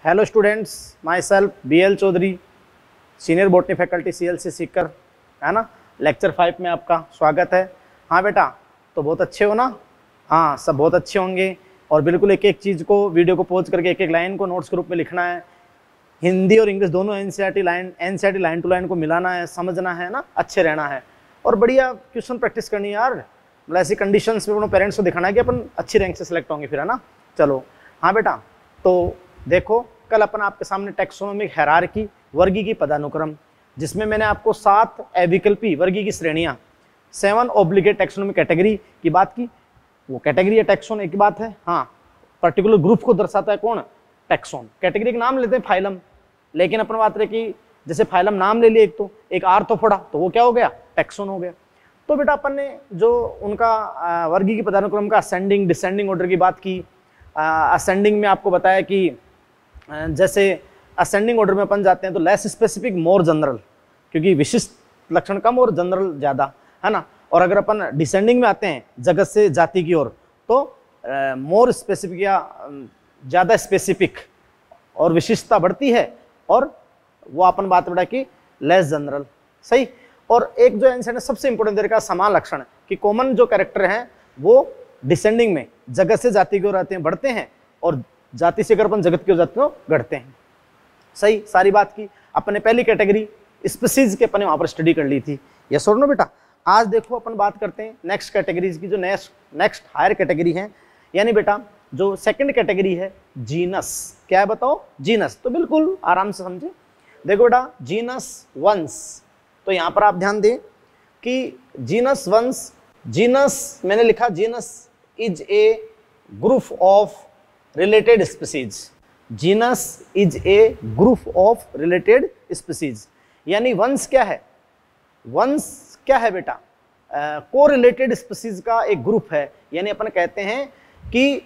Hello students, myself BL Chaudhary, senior botany faculty CLC Sikar, है ना। Lecture 5 में आपका स्वागत है। हाँ बेटा, तो बहुत अच्छे हो ना? हाँ, सब बहुत अच्छे होंगे। और बिल्कुल एक एक चीज़ को, वीडियो को पॉज करके एक एक लाइन को नोट्स के रूप में लिखना है। हिंदी और इंग्लिश दोनों NCERT लाइन टू लाइन को मिलाना है, समझना है ना, अच्छे रहना है और बढ़िया क्वेश्चन प्रैक्टिस करनी है यार। मतलब ऐसी कंडीशंस में अपने पेरेंट्स को दिखाना है कि अपन अच्छी रैंक से सिलेक्ट होंगे फिर, है ना। चलो हाँ बेटा, तो देखो कल अपन आपके सामने टैक्सोनॉमिक हायरार्की, वर्गीय की पदानुक्रम, जिसमें मैंने आपको 7 अविकल्पी वर्गीय की श्रेणियां, 7 ऑब्लिगेट टैक्सोनॉमिक कैटेगरी की बात की। वो कैटेगरी है टैक्सोन, एक बात है। हाँ, पर्टिकुलर ग्रुप को दर्शाता है कौन? टैक्सोन। कैटेगरी का नाम लेते हैं फाइलम, लेकिन अपन बात रहे कि जैसे फाइलम नाम ले लिया एक आर्थ्रोपोडा, तो वो क्या हो गया? टैक्सोन हो गया। तो बेटा अपन ने जो उनका वर्गीय की पदानुक्रम का असेंडिंग डिसेंडिंग ऑर्डर की बात की। असेंडिंग में आपको बताया कि जैसे असेंडिंग ऑर्डर में अपन जाते हैं तो लेस स्पेसिफिक मोर जनरल, क्योंकि विशिष्ट लक्षण कम और जनरल ज़्यादा, है ना। और अगर अपन डिसेंडिंग में आते हैं जगत से जाति की ओर, तो मोर स्पेसिफिक या ज़्यादा स्पेसिफिक और विशिष्टता बढ़ती है, और वो अपन बात बढ़ा कि लेस जनरल, सही। और एक जो आंसर है सबसे इंपॉर्टेंट तरीका समान लक्षण, कि कॉमन जो कैरेक्टर हैं वो डिसेंडिंग में जगत से जाति की ओर आते हैं, बढ़ते हैं, और जाति से अगर अपन जगत की ओर जाते हैं तो घटते हैं, सही। सारी बात की अपन ने पहली कैटेगरी स्पीसीज के अपन ने वहां पर स्टडी कर ली थी, यस और नो बेटा। आज देखो अपन बात करते हैं नेक्स्ट कैटेगरीज की, जो नेक्स्ट हायर कैटेगरी है, यानी बेटा जो सेकंड कैटेगरी है जीनस। क्या है बताओ? जीनस। तो बिल्कुल आराम से समझे। देखो बेटा, जीनस वंश, तो यहां पर आप ध्यान दें कि जीनस वंश, जीनस मैंने लिखा genus is a group of related species. Genus is a group of related species, यानी वंश क्या है? वंश क्या है बेटा? कोरिलेटेड स्पीसीज का एक ग्रुप है। यानी अपन कहते हैं कि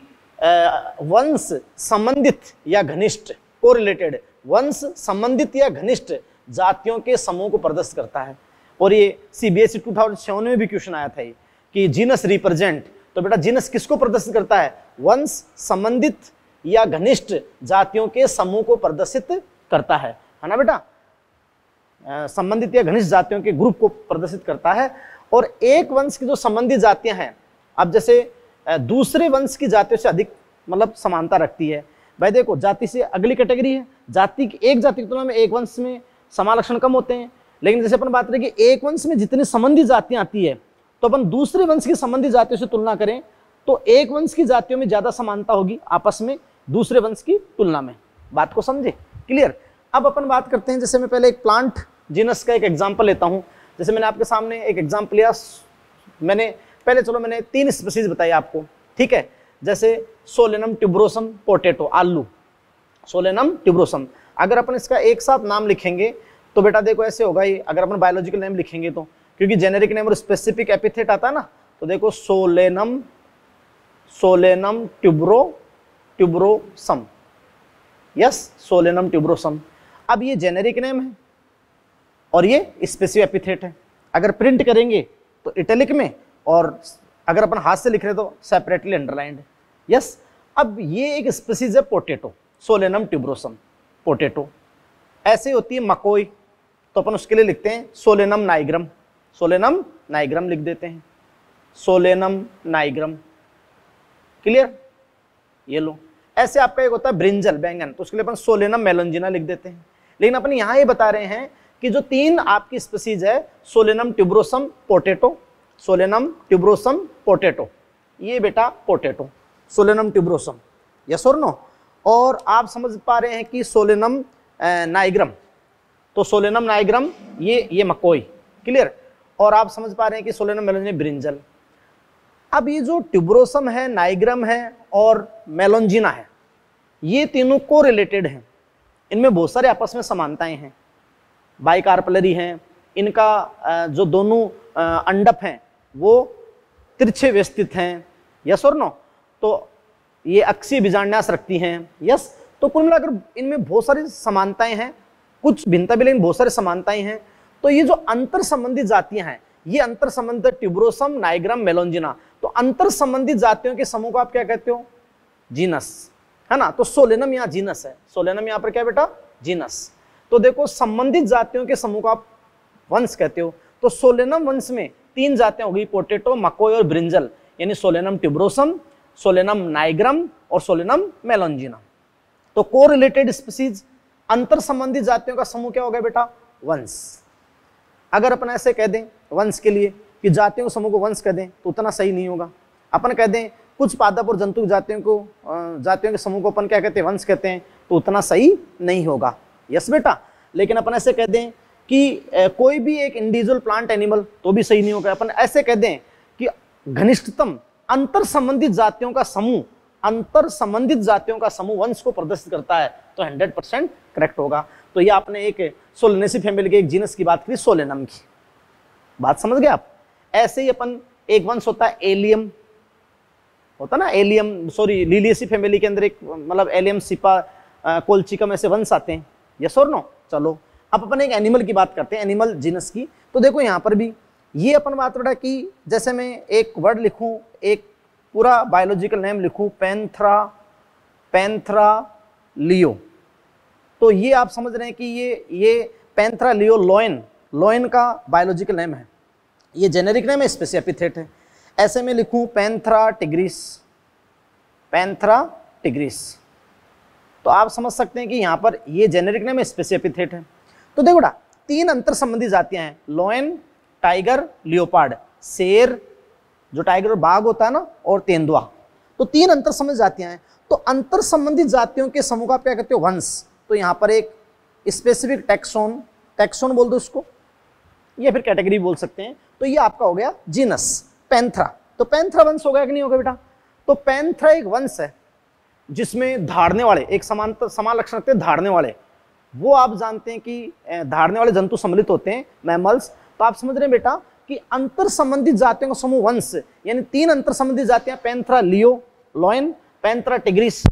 वंश संबंधित या घनिष्ठ, कोरिलेटेड, वंश संबंधित या घनिष्ठ जातियों के समूह को प्रदर्शित करता है। और ये CBSE 2007 में भी क्वेश्चन आया था कि जीनस रिप्रेजेंट, तो बेटा जीनस किसको प्रदर्शित करता है? वंश संबंधित या घनिष्ठ जातियों के समूह को प्रदर्शित करता है ना बेटा। संबंधित या घनिष्ठ जातियों के ग्रुप को प्रदर्शित करता है। और एक वंश की जो संबंधित जातियां हैं, अब जैसे दूसरे वंश की जातियों से अधिक मतलब समानता रखती है। भाई देखो, जाति से अगली कैटेगरी है, जाति की एक जाति की तुलना में एक वंश में समालक्षण कम होते हैं। लेकिन जैसे अपन बात करें कि एक वंश में जितनी संबंधित जातियां आती है, तो अपन दूसरे वंश की संबंधित जातियों से तुलना करें तो एक वंश की जातियों में ज्यादा समानता होगी आपस में दूसरे वंश की तुलना में। बात को समझे? क्लियर। अब अपन बात करते हैं, जैसे मैं पहले एक प्लांट जीनस का एक एग्जांपल लेता हूं। जैसे मैंने आपके सामने एक एग्जांपल लिया, मैंने 3 स्पीसीज बताई आपको, ठीक है। जैसे सोलेनम ट्यूबरोसम पोटैटो, आलू, सोलेनम ट्यूबरोसम। अगर अपन इसका एक साथ नाम लिखेंगे तो बेटा देखो ऐसे होगा ही, अगर अपन बायोलॉजिकल नेम लिखेंगे तो, क्योंकि जेनेरिक नेम और स्पेसिफिक एपिथेट आता है ना। तो देखो Solanum tuberosum, yes, Solanum tuberosum. अब ये जेनेरिक नेम है और ये स्पेसिफिक एपिथेट है। अगर प्रिंट करेंगे तो इटैलिक में, और अगर अपन हाथ से लिख रहे तो सेपरेटली अंडरलाइंड, यस। अब ये एक स्पीसीज है पोटैटो, सोलेनम ट्यूबरोसम पोटैटो। ऐसे होती है मकोई, तो अपन उसके लिए लिखते हैं सोलेनम नाइग्रम, सोलेनम नाइग्रम लिख देते हैं, सोलेनम नाइग्रम। क्लियर? ये लो। ऐसे आपका एक होता है ब्रिंजल, बैंगन, तो उसके लिए अपन सोलेनम मेलोंजिना लिख देते हैं। लेकिन अपन यहां ये बता रहे हैं कि जो 3 आपकी स्पीसीज है, Solanum tuberosum potato, Solanum tuberosum potato, ये बेटा पोटैटो, सोलेनम ट्यूबरोसम, यस और नो। और आप समझ पा रहे हैं कि सोलेनम नाइग्रम, तो सोलेनम नाइग्रम ये मकोई, क्लियर। और आप समझ पा रहे हैं कि सोलेनम मेलोंजिना ब्रिंजल। अब ये जो ट्यूबरोसम है, नाइग्रम है और मेलोंजिना है, ये तीनों को रिलेटेड हैं। इनमें बहुत सारे आपस में समानताएं हैं, बाइकार्पलरी हैं। इनका जो दोनों अंडप हैं वो तिरछे व्यवस्थित हैं, यस और नो। तो ये अक्षीय बीजांडास रखती हैं, यस। तो कुल मिलाकर इनमें बहुत सारी समानताएं हैं, कुछ भिन्नता भी लेकिन बहुत सारी समानताएं हैं। तो ये जो अंतर संबंधित जातियां हैं, ये अंतर संबंधित ट्यूबरोसम, नाइग्रम, मेलोंजिना, तो अंतर संबंधित जातियों के समूह को आप क्या कहते हो? जीनस। है ना। तो सोलेनम यहाँ जीनस है, सोलेनम यहाँ पर क्या बेटा, जीनस। तो देखो संबंधित जातियों के समूह को आप वंश कहते हो। तो सोलेनम वंश में 3 जातियां हो गई, पोटैटो, मकोई और ब्रिंजल, यानी सोलेनम ट्यूबरोसम, सोलेनम नाइग्रम और सोलेनम मेलोंजिनम। तो को रिलेटेड स्पीसीज, अंतर संबंधित जातियों का समूह क्या हो गया बेटा, वंश। अगर अपन ऐसे कह दें वंश के लिए कि जातियों के समूह को वंश कह दें तो उतना सही नहीं होगा। अपन कह दें कुछ पादप और जंतु जातियों के समूह को अपन क्या कहते हैं, वंश कहते हैं, तो उतना सही नहीं होगा। यस बेटा। लेकिन अपन ऐसे कह दें कि कोई भी एक इंडिविजुअल प्लांट एनिमल, तो भी सही नहीं होगा। अपन ऐसे कह दें कि घनिष्ठतम अंतर संबंधित जातियों का समूह, अंतर संबंधित जातियों का समूह वंश को प्रदर्शित करता है, तो 100% करेक्ट होगा। तो ये आपने एक सोलेनेसी फैमिली के एक जीनस की बात की, सोलेनम की। बात समझ गए आप। ऐसे ही अपन एक वंश होता है एलियम, होता ना एलियम, सॉरी लिलिएसी फैमिली के अंदर एक मतलब एलियम, सिपा, कोलचिकम ऐसे वंश आते हैं। यस और नो। चलो अब अपन एक एनिमल की बात करते हैं, एनिमल जीनस की। तो देखो यहाँ पर भी ये अपन बात बेटा कि जैसे मैं एक वर्ड लिखूं, एक पूरा बायोलॉजिकल नेम लिखूं, पैंथरा लियो, तो ये आप समझ रहे हैं कि ये पैंथरा लियो लोइन का बायोलॉजिकल नेम है। ये जेनेरिक नेम है, स्पेसिफिक एपिथेट है। ऐसे में लिखूं पैंथरा टिग्रिस, तो आप समझ सकते हैं कि यहाँ पर ये जेनेरिक नेम है, स्पेसिफिक एपिथेट है। तो देखो बेटा 3 अंतर संबंधी जातियां हैं, लोयन, टाइगर, लियोपार्ड, शेर जो टाइगर और बाघ होता है ना, और तेंदुआ। तो 3 अंतर संबंधी जातियां हैं। तो अंतर संबंधित जातियों के समूह का क्या कहते हो, वंश। तो यहाँ पर एक स्पेसिफिक टैक्सोन बोल दो उसको, या फिर कैटेगरी बोल सकते हैं। तो ये आपका हो गया जीनस पैंथरा। तो पैंथरा वंश हो गया कि नहीं होगा बेटा। तो पैंथरा एक वंश है जिसमें धाड़ने वाले, एक समान लक्षण रखते हैं धाड़ने वाले, वो आप जानते हैं कि धाड़ने वाले जंतु सम्मिलित होते हैं, मैमल्स। तो आप समझ रहे हैं बेटा कि अंतर संबंधित जातियों का समूह वंश, यानी 3 अंतर संबंधित जातियां, पैंथरा लियो लोयन, पैंथरा टिग्रिस।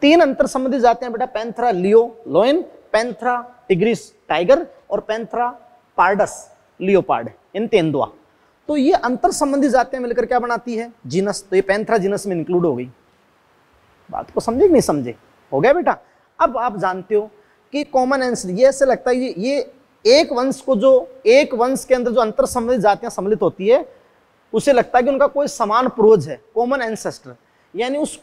तीन अंतर संबंधित जातियां बेटा, पैंथरा लियो लोयन, पैंथरा टिग्रिस टाइगर और पैंथरा पार्डस लियोपार्ड, इन तेंदुआ। तो ये अंतर संबंधित जातियां मिलकर क्या बनाती है, जीनस। तो ये पैंथरा जीनस में इंक्लूड हो गई। बात को समझे कि नहीं समझे, हो गया बेटा। अब आप जानते हो कि कॉमन एंसेस्टर, ये ऐसे लगता है ये एक वंश को, जो एक वंश के अंदर जो अंतर संबंधित जातियां सम्मिलित होती है, उसे लगता है कि उनका कोई समान पूर्वज है, कॉमन एंसेस्टर, यानी उस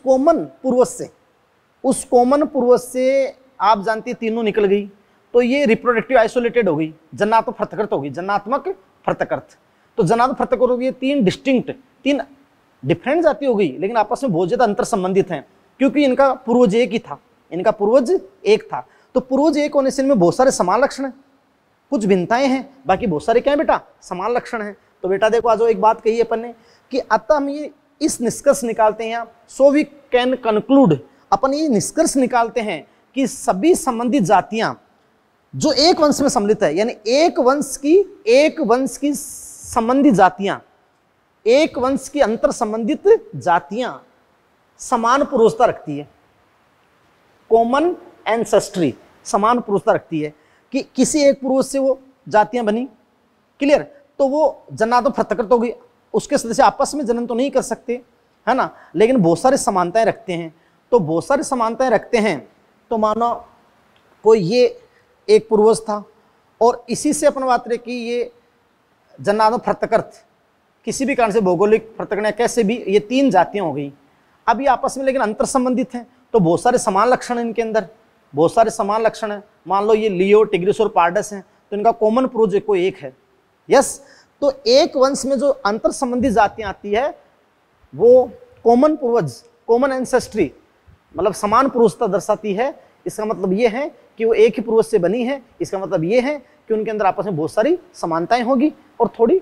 कॉमन पूर्वज से आप जानती है तीनों निकल गई। तो ये रिप्रोडक्टिव आइसोलेटेड हो गई, जन्नात्मक पृथकृत हो गई, जन्नात्मक पृथकृत। तो जन्नात्मक पृथकृत हो गई, 3 डिफरेंट जाति हो गई, लेकिन आपस में बहुत ज्यादा अंतर संबंधित हैं, क्योंकि इनका पूर्वज एक ही था, इनका पूर्वज एक था। तो पूर्वज एक होने से इनमें बहुत सारे समान लक्षण हैं, कुछ भिन्नताएं हैं, बाकी बहुत सारे क्या है बेटा, समान लक्षण हैं। तो बेटा देखो आज एक बात कही अपन ने कि अतः हम ये इस निष्कर्ष निकालते हैं यहाँ, सो वी कैन कंक्लूड, अपन ये निष्कर्ष निकालते हैं कि सभी संबंधित जातियां जो एक वंश में सम्मिलित है, यानी एक वंश की संबंधित जातियां, एक वंश की अंतर संबंधित जातियां समान पूर्वजता रखती है, कॉमन एंसेस्ट्री, समान पूर्वजता रखती है, कि किसी एक पूर्वज से वो जातियां बनी, क्लियर। तो वो जन्नात्मक पृथकृत हो गई, उसके सदस्य आपस में जनन तो नहीं कर सकते, है ना, लेकिन बहुत सारी समानताएं रखते हैं। तो बहुत सारी समानताएं रखते हैं, तो मानो कोई ये एक पूर्वज था, और इसी से अपन बात रहे कि ये जन्नात्मक पृथकृत, किसी भी कारण से भौगोलिक पृथक कैसे भी, ये 3 जातियां हो गई। अब ये आपस में लेकिन अंतर संबंधित हैं, तो बहुत सारे समान लक्षण हैं इनके अंदर, बहुत सारे समान लक्षण हैं। मान लो ये लियो, टिग्रिस और पार्डस हैं, तो इनका कॉमन पूर्वज कोई एक है। यस, तो एक वंश में जो अंतर संबंधित जातियां आती है, वो कॉमन पूर्वज, कॉमन एंसेस्ट्री, मतलब समान पूर्वजता दर्शाती है। इसका मतलब ये है कि वो एक ही पूर्वज से बनी है। इसका मतलब ये है कि उनके अंदर आपस में बहुत सारी समानताएं होगी और थोड़ी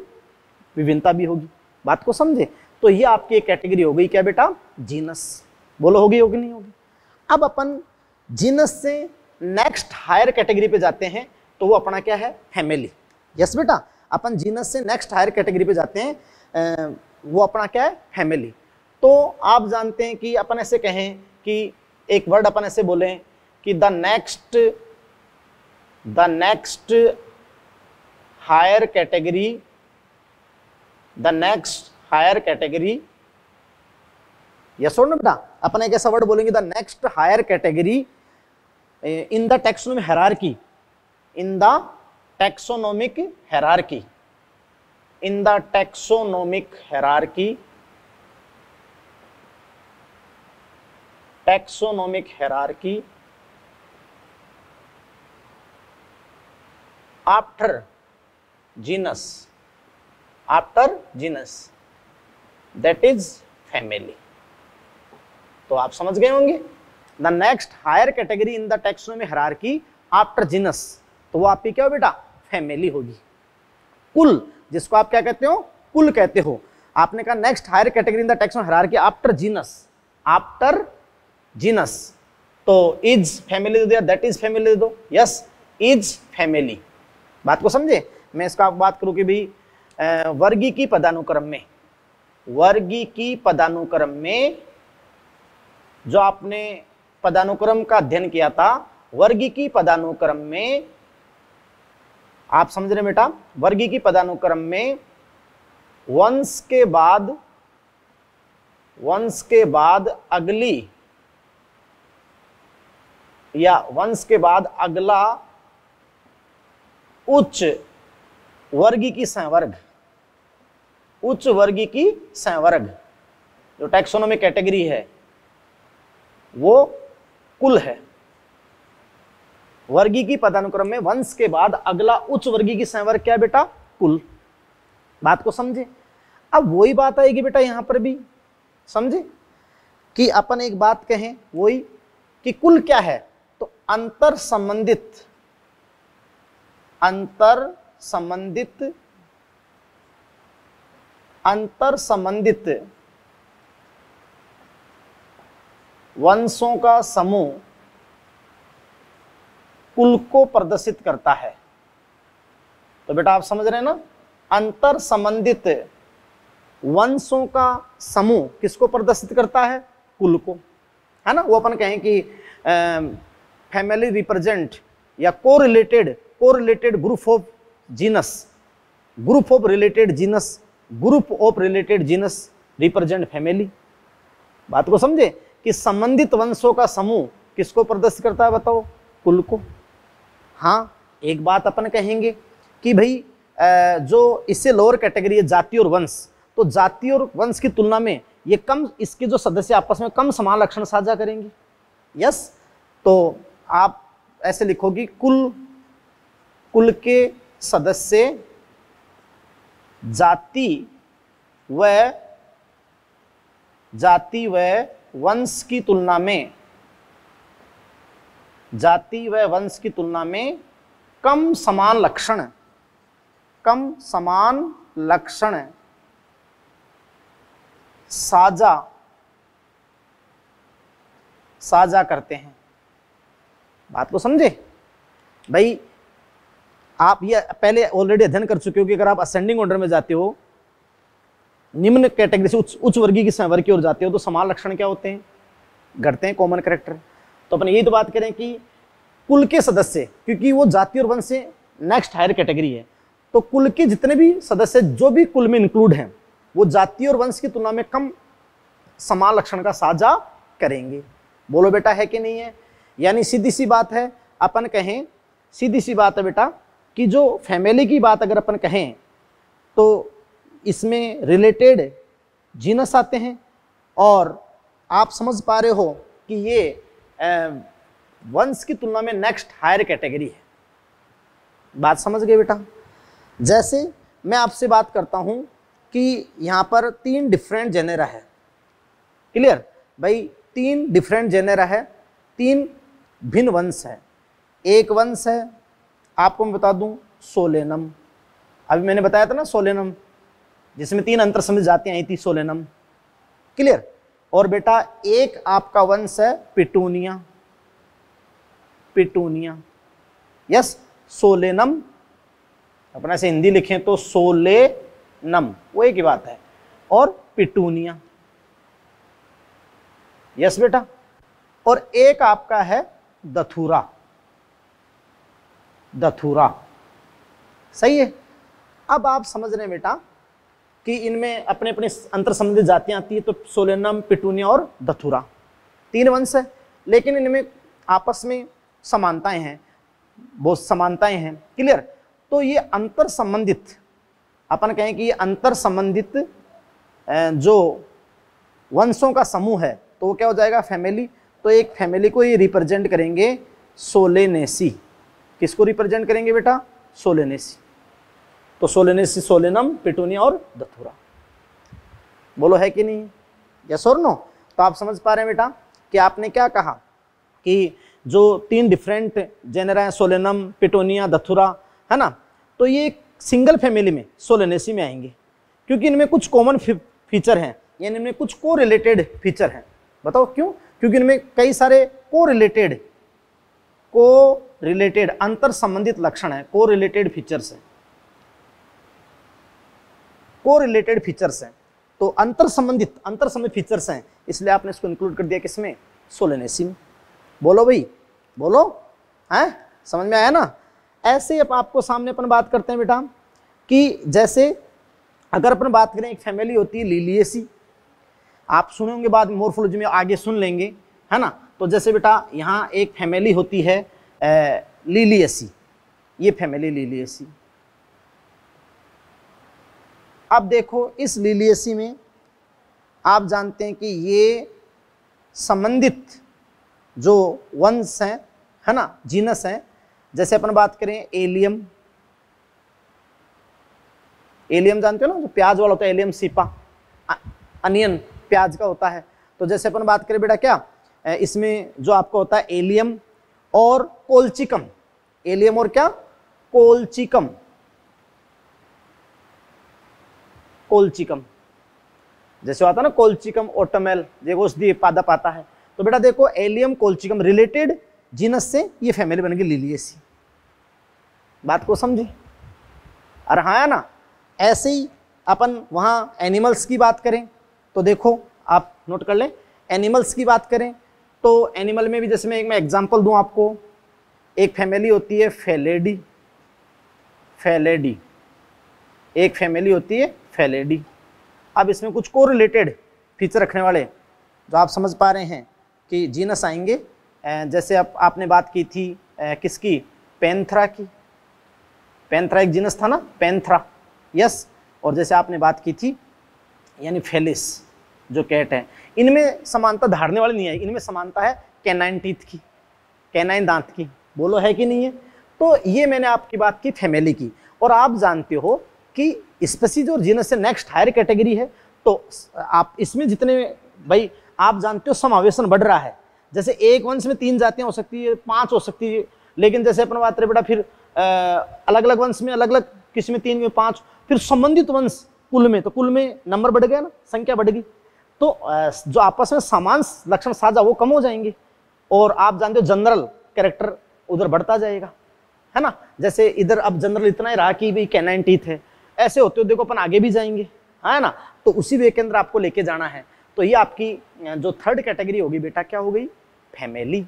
विभिन्नता भी होगी। बात को समझे। तो ये आपकी एक कैटेगरी हो गई क्या बेटा, जीनस। बोलो होगी होगी नहीं होगी। अब अपन जीनस से नेक्स्ट हायर कैटेगरी पे जाते हैं, तो वो अपना क्या है, फैमिली। यस बेटा, अपन जीनस से नेक्स्ट हायर कैटेगरी पे जाते हैं, वो अपना क्या है, फैमिली। तो आप जानते हैं कि अपन ऐसे कहें कि एक वर्ड अपन ऐसे बोलें कि the next the next higher category, the next higher category, yes और नो बेटा, अपन एक ऐसा वर्ड बोलेंगे, the next higher category in the taxonomic hierarchy, in the taxonomic hierarchy, in the taxonomic hierarchy, taxonomic hierarchy after genus, after genus, that is family. तो आप समझ गए होंगे, the next higher category in the taxonomic hierarchy after genus, तो वो आपकी क्या हो बेटा, फैमिली होगी। कुल, जिसको आप क्या कहते हो, कुल कहते हो। आपने कहा next higher category in the taxonomic hierarchy after genus, after genus, तो इज फैमिली दे दिया, दैट इज फैमिली दे दो, यस इज फैमिली। बात को समझे। मैं इसका बात करूं कि भाई वर्गीकी पदानुक्रम में, वर्गीकी पदानुक्रम में जो आपने पदानुक्रम का अध्ययन किया था, वर्गीकी पदानुक्रम में आप समझ रहे बेटा, वर्गीकी पदानुक्रम में वंश के बाद अगली या वंश के बाद अगला उच्च वर्गीकी संवर्ग, उच्च वर्गीकी संवर्ग जो टैक्सोनॉमिक कैटेगरी है वो कुल है। वर्गीकी पदानुक्रम में वंश के बाद अगला उच्च वर्गीकी संवर्ग क्या है बेटा, कुल। बात को समझे। अब वही बात आएगी बेटा यहां पर भी, समझे, कि अपन एक बात कहें वही कि कुल क्या है, तो अंतर संबंधित, अंतर संबंधित, अंतर संबंधित वंशों का समूह कुल को प्रदर्शित करता है। तो बेटा आप समझ रहे हैं ना, अंतर संबंधित वंशों का समूह किसको प्रदर्शित करता है, कुल को, है ना। वो अपन कहें कि फैमिली रिप्रेजेंट या correlated group of genus, group of related genus, group of related genus represent family. बात को समझे कि संबंधित वंशों का समूह किसको प्रदर्शित करता है, बताओ, कुल को। हाँ, एक बात अपन कहेंगे कि भाई जो इससे लोअर कैटेगरी है जाति और वंश, तो जाति और वंश की तुलना में ये कम, इसके जो सदस्य आपस में कम समान लक्षण साझा करेंगे, यस। तो आप ऐसे लिखोगी, कुल के सदस्य जाति व वंश की तुलना में, जाति व वंश की तुलना में कम समान लक्षण साझा करते हैं। बात को समझे भाई। आप ये पहले ऑलरेडी अध्ययन कर चुके हो कि अगर आप असेंडिंग ऑर्डर में जाते हो, निम्न कैटेगरी से उच्च वर्गीय की संवर्ग की ओर जाते हो, तो समान लक्षण क्या होते हैं, घटते हैं, कॉमन कैरेक्टर। तो अपन यही तो बात करें कि कुल के सदस्य, क्योंकि वो जाति और वंश से नेक्स्ट हायर कैटेगरी है, तो कुल के जितने भी सदस्य जो भी कुल में इंक्लूड हैं, वो जाति और वंश की तुलना में कम समान लक्षण का साझा करेंगे। बोलो बेटा, है कि नहीं है। यानी सीधी सी बात है, अपन कहें सीधी सी बात है बेटा कि जो फैमिली की बात अगर अपन कहें तो इसमें रिलेटेड जीनस आते हैं, और आप समझ पा रहे हो कि ये वंश की तुलना में नेक्स्ट हायर कैटेगरी है। बात समझ गए बेटा। जैसे मैं आपसे बात करता हूं कि यहाँ पर 3 डिफरेंट जेनेरा है, क्लियर भाई, 3 डिफरेंट जेनेरा है, 3 भिन्न वंश है। एक वंश है, आपको मैं बता दूं, सोलेनम। अभी मैंने बताया था ना सोलेनम, जिसमें 3 अंतर समझ जातियां आई थी, सोलेनम, क्लियर। और बेटा एक आपका वंश है पिटूनिया, पिटूनिया, यस, सोलेनम। अपना से हिंदी लिखें तो सोलेनम, वो एक ही बात है, और पिटूनिया, यस बेटा। और एक आपका है दथुरा, दथुरा। सही है। अब आप समझ रहे हैं बेटा कि इनमें अपने अपने अंतर संबंधित जातियां आती है, तो सोलेनम, पिटूनिया और दथुरा 3 वंश है, लेकिन इनमें आपस में समानताएं हैं, बहुत समानताएं हैं। क्लियर। तो ये अंतर संबंधित, अपन कहें कि ये अंतर संबंधित जो वंशों का समूह है, तो वो क्या हो जाएगा, फैमिली। तो एक फैमिली को ये रिप्रेजेंट करेंगे सोलेनेसी। किसको रिप्रेजेंट करेंगे बेटा, सोलेनेसी। तो सोलेनेसी, सोलेनम, पिटूनिया और दथुरा। बोलो है कि नहीं, यस और नो। तो आप समझ पा रहे हैं बेटा कि आपने क्या कहा कि जो 3 डिफरेंट जेनरा है, सोलेनम, पिटूनिया, दथुरा, है ना, तो ये सिंगल फैमिली में सोलेनेसी में आएंगे, क्योंकि इनमें कुछ कॉमन फीचर हैं, यानी इनमें कुछ को रिलेटेड फीचर हैं। बताओ क्यों? क्योंकि इनमें कई सारे को रिलेटेड अंतर संबंधित लक्षण है, को रिलेटेड फीचर्स हैं, को रिलेटेड फीचर्स हैं। तो अंतर संबंधित फीचर्स हैं, इसलिए आपने इसको इंक्लूड कर दिया किसमें, सोलेनेसी में। बोलो भाई, बोलो, हैं, समझ में आया ना। ऐसे अब आपको सामने अपन बात करते हैं बेटा कि जैसे अगर अपन बात करें, एक फैमिली होती है लिलिएसी, आप सुने होंगे, बाद में मोर्फोलॉजी में आगे सुन लेंगे, है ना। तो जैसे बेटा यहाँ एक फैमिली होती है लिलिएसी, ये फैमिली लिलिएसी। अब देखो इस लिलिएसी में आप जानते हैं कि ये संबंधित जो वंश हैं, है ना, जीनस हैं। जैसे अपन बात करें एलियम, एलियम जानते हो ना, जो प्याज वाला होता है, एलियम सीपा, अनियन प्याज का होता है। तो जैसे अपन बात करें बेटा क्या, इसमें जो आपका होता है एलियम और कोल्चिकम, एलियम और क्या, कोल्चिकम, कोल्चिकम जैसे आता है ना, कोल्चिकम ओटोमेल, देखो औषधि पादप आता है। तो बेटा देखो एलियम कोल्चिकम रिलेटेड जीनस से ये फैमिली बन गई लिलिएसी। बात को समझे? अरे हाँ है ना। ऐसे ही अपन वहाँ एनिमल्स की बात करें तो देखो आप नोट कर लें, एनिमल्स की बात करें तो एनिमल में भी जैसे मैं एग्जांपल दूं आपको, एक फैमिली होती है फेलेडी, फेलेडी, एक फैमिली होती है फेलेडी। अब इसमें कुछ कोरिलेटेड फीचर रखने वाले जो आप समझ पा रहे हैं कि जीनस आएंगे। जैसे आपने बात की थी किसकी, पैंथरा की, पैंथरा एक जीनस था ना, पैंथरा, यस। और जैसे आपने बात की थी यानी फेलिस जो कैट है, इनमें समानता धारने वाली नहीं है, इनमें समानता है कैनाइन टीथ की, कैनाइन दांत की। बोलो है कि नहीं है? तो ये मैंने आपकी बात की फैमिली की। और आप जानते हो कि स्पीसीज और जीनस से नेक्स्ट हायर कैटेगरी है, तो आप इसमें जितने भाई आप जानते हो समावेशन बढ़ रहा है। जैसे एक वंश में 3 जातियां हो सकती है, 5 हो सकती है, लेकिन जैसे अपन बात करें बेटा फिर अलग अलग वंश में अलग अलग, किसी में 3 में 5, फिर संबंधित वंश कुल में, तो कुल में नंबर बढ़ गया ना, संख्या बढ़ गई, तो जो आपस में समान लक्षण साझा वो कम हो जाएंगे। और आप जानते हो जनरल कैरेक्टर उधर बढ़ता जाएगा, है ना। जैसे इधर अब जनरल इतना ही रहा कि भाई कैनाइन टीथ है, ऐसे होते हो देखो अपन आगे भी जाएंगे, है ना। तो उसी वे के अंदर आपको लेके जाना है। तो ये आपकी जो थर्ड कैटेगरी होगी बेटा क्या हो गई, फैमिली।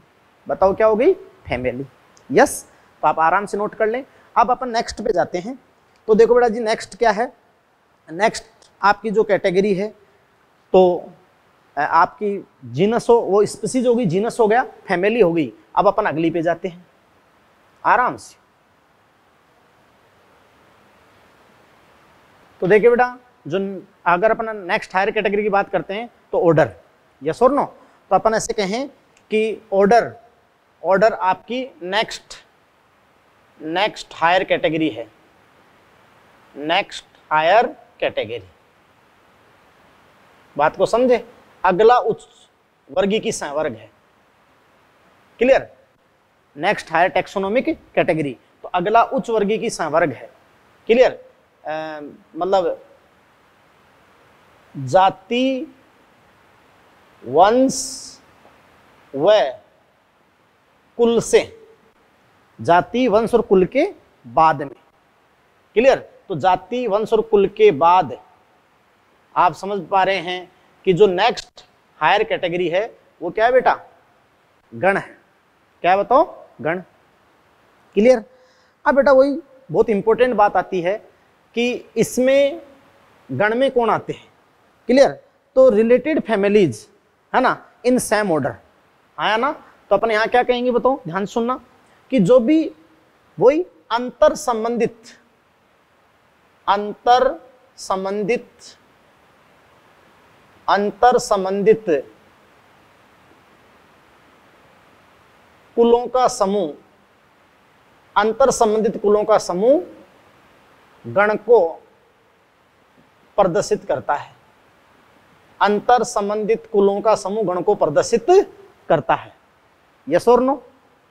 बताओ क्या हो गई, फैमिली, यस। तो आप आराम से नोट कर लें। अब अपन नेक्स्ट पे जाते हैं। तो देखो बेटा जी नेक्स्ट क्या है, नेक्स्ट आपकी जो कैटेगरी है तो आपकी जीनस हो, वो स्पीसीज होगी, जीनस हो गया, फैमिली हो गई। अब अपन अगली पे जाते हैं आराम से। तो देखिए बेटा जो अगर अपन नेक्स्ट हायर कैटेगरी की बात करते हैं तो ऑर्डर, यस और नो। तो अपन ऐसे कहें कि ऑर्डर, ऑर्डर आपकी नेक्स्ट हायर कैटेगरी है, नेक्स्ट हायर कैटेगरी। बात को समझे? अगला उच्च वर्गी की संवर्ग है। Clear? Next higher taxonomic category, तो अगला उच्च वर्गी की संवर्ग है। क्लियर? मतलब जाति, वंश व कुल से, जाति, वंश और कुल के बाद में। क्लियर? तो जाति, वंश और कुल के बाद आप समझ पा रहे हैं कि जो नेक्स्ट हायर कैटेगरी है वो क्या है बेटा, गण है। क्या बताओ, गण। क्लियर? अब बेटा वही बहुत इंपॉर्टेंट बात आती है कि इसमें गण में कौन आते हैं, क्लियर। तो रिलेटेड फैमिलीज है ना इन सेम ऑर्डर आया ना, तो अपन यहाँ क्या कहेंगे बताओ, ध्यान सुनना कि जो भी वही अंतर संबंधित कुलों का समूह, अंतर संबंधित कुलों का समूह गण को प्रदर्शित करता है। अंतर संबंधित कुलों का समूह गण को प्रदर्शित करता है। यस और नो,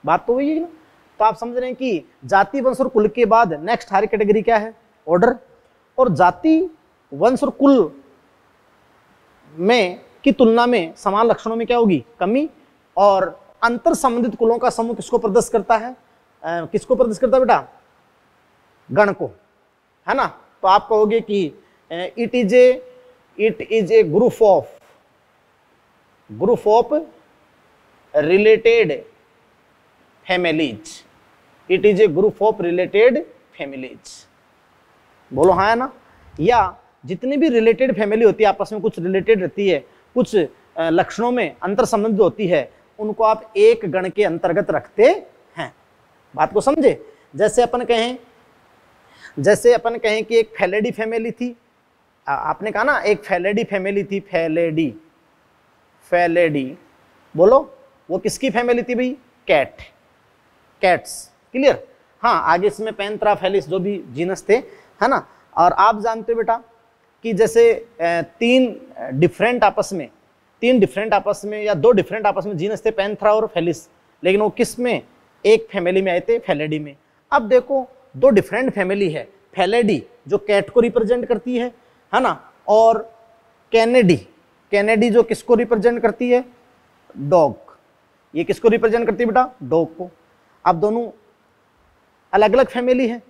बात तो वही है ना। तो आप समझ रहे हैं कि जाति वंश और कुल के बाद नेक्स्ट हायर कैटेगरी क्या है, ऑर्डर। और जाति वंश और कुल में की तुलना में समान लक्षणों में क्या होगी, कमी। और अंतर संबंधित कुलों का समूह किसको प्रदर्शित करता है, किसको प्रदर्शित करता है बेटा, गण को, है ना। तो आप कहोगे कि it is a group of related families, it is a group of related families, बोलो हाँ है ना। या जितनी भी रिलेटेड फैमिली होती है आपस में कुछ रिलेटेड रहती है, कुछ लक्षणों में अंतर संबंध होती है, उनको आप एक गण के अंतर्गत रखते हैं। बात को समझे। जैसे अपन कहें कि एक फैलेडी फैमिली थी, आपने कहा ना एक फैलेडी फैमिली थी, फैलेडी बोलो, वो किसकी फैमिली थी भाई, कैट्स, क्लियर। हाँ, आगे इसमें पैंथेराफेलिस जो भी जीनस थे, है ना। और आप जानते हो बेटा कि जैसे तीन डिफरेंट आपस में या दो डिफरेंट आपस में जीनस थे, पैंथेरा और फेलिस, लेकिन वो किस में, एक फैमिली में आए थे, फैलेडी में। अब देखो दो डिफरेंट फैमिली है, फैलेडी जो कैट को रिप्रेजेंट करती है ना, और कैनेडी जो किसको रिप्रेजेंट करती है, डॉग। ये किसको रिप्रेजेंट करती है बेटा, डॉग को। अब दोनों अलग अलग फैमिली है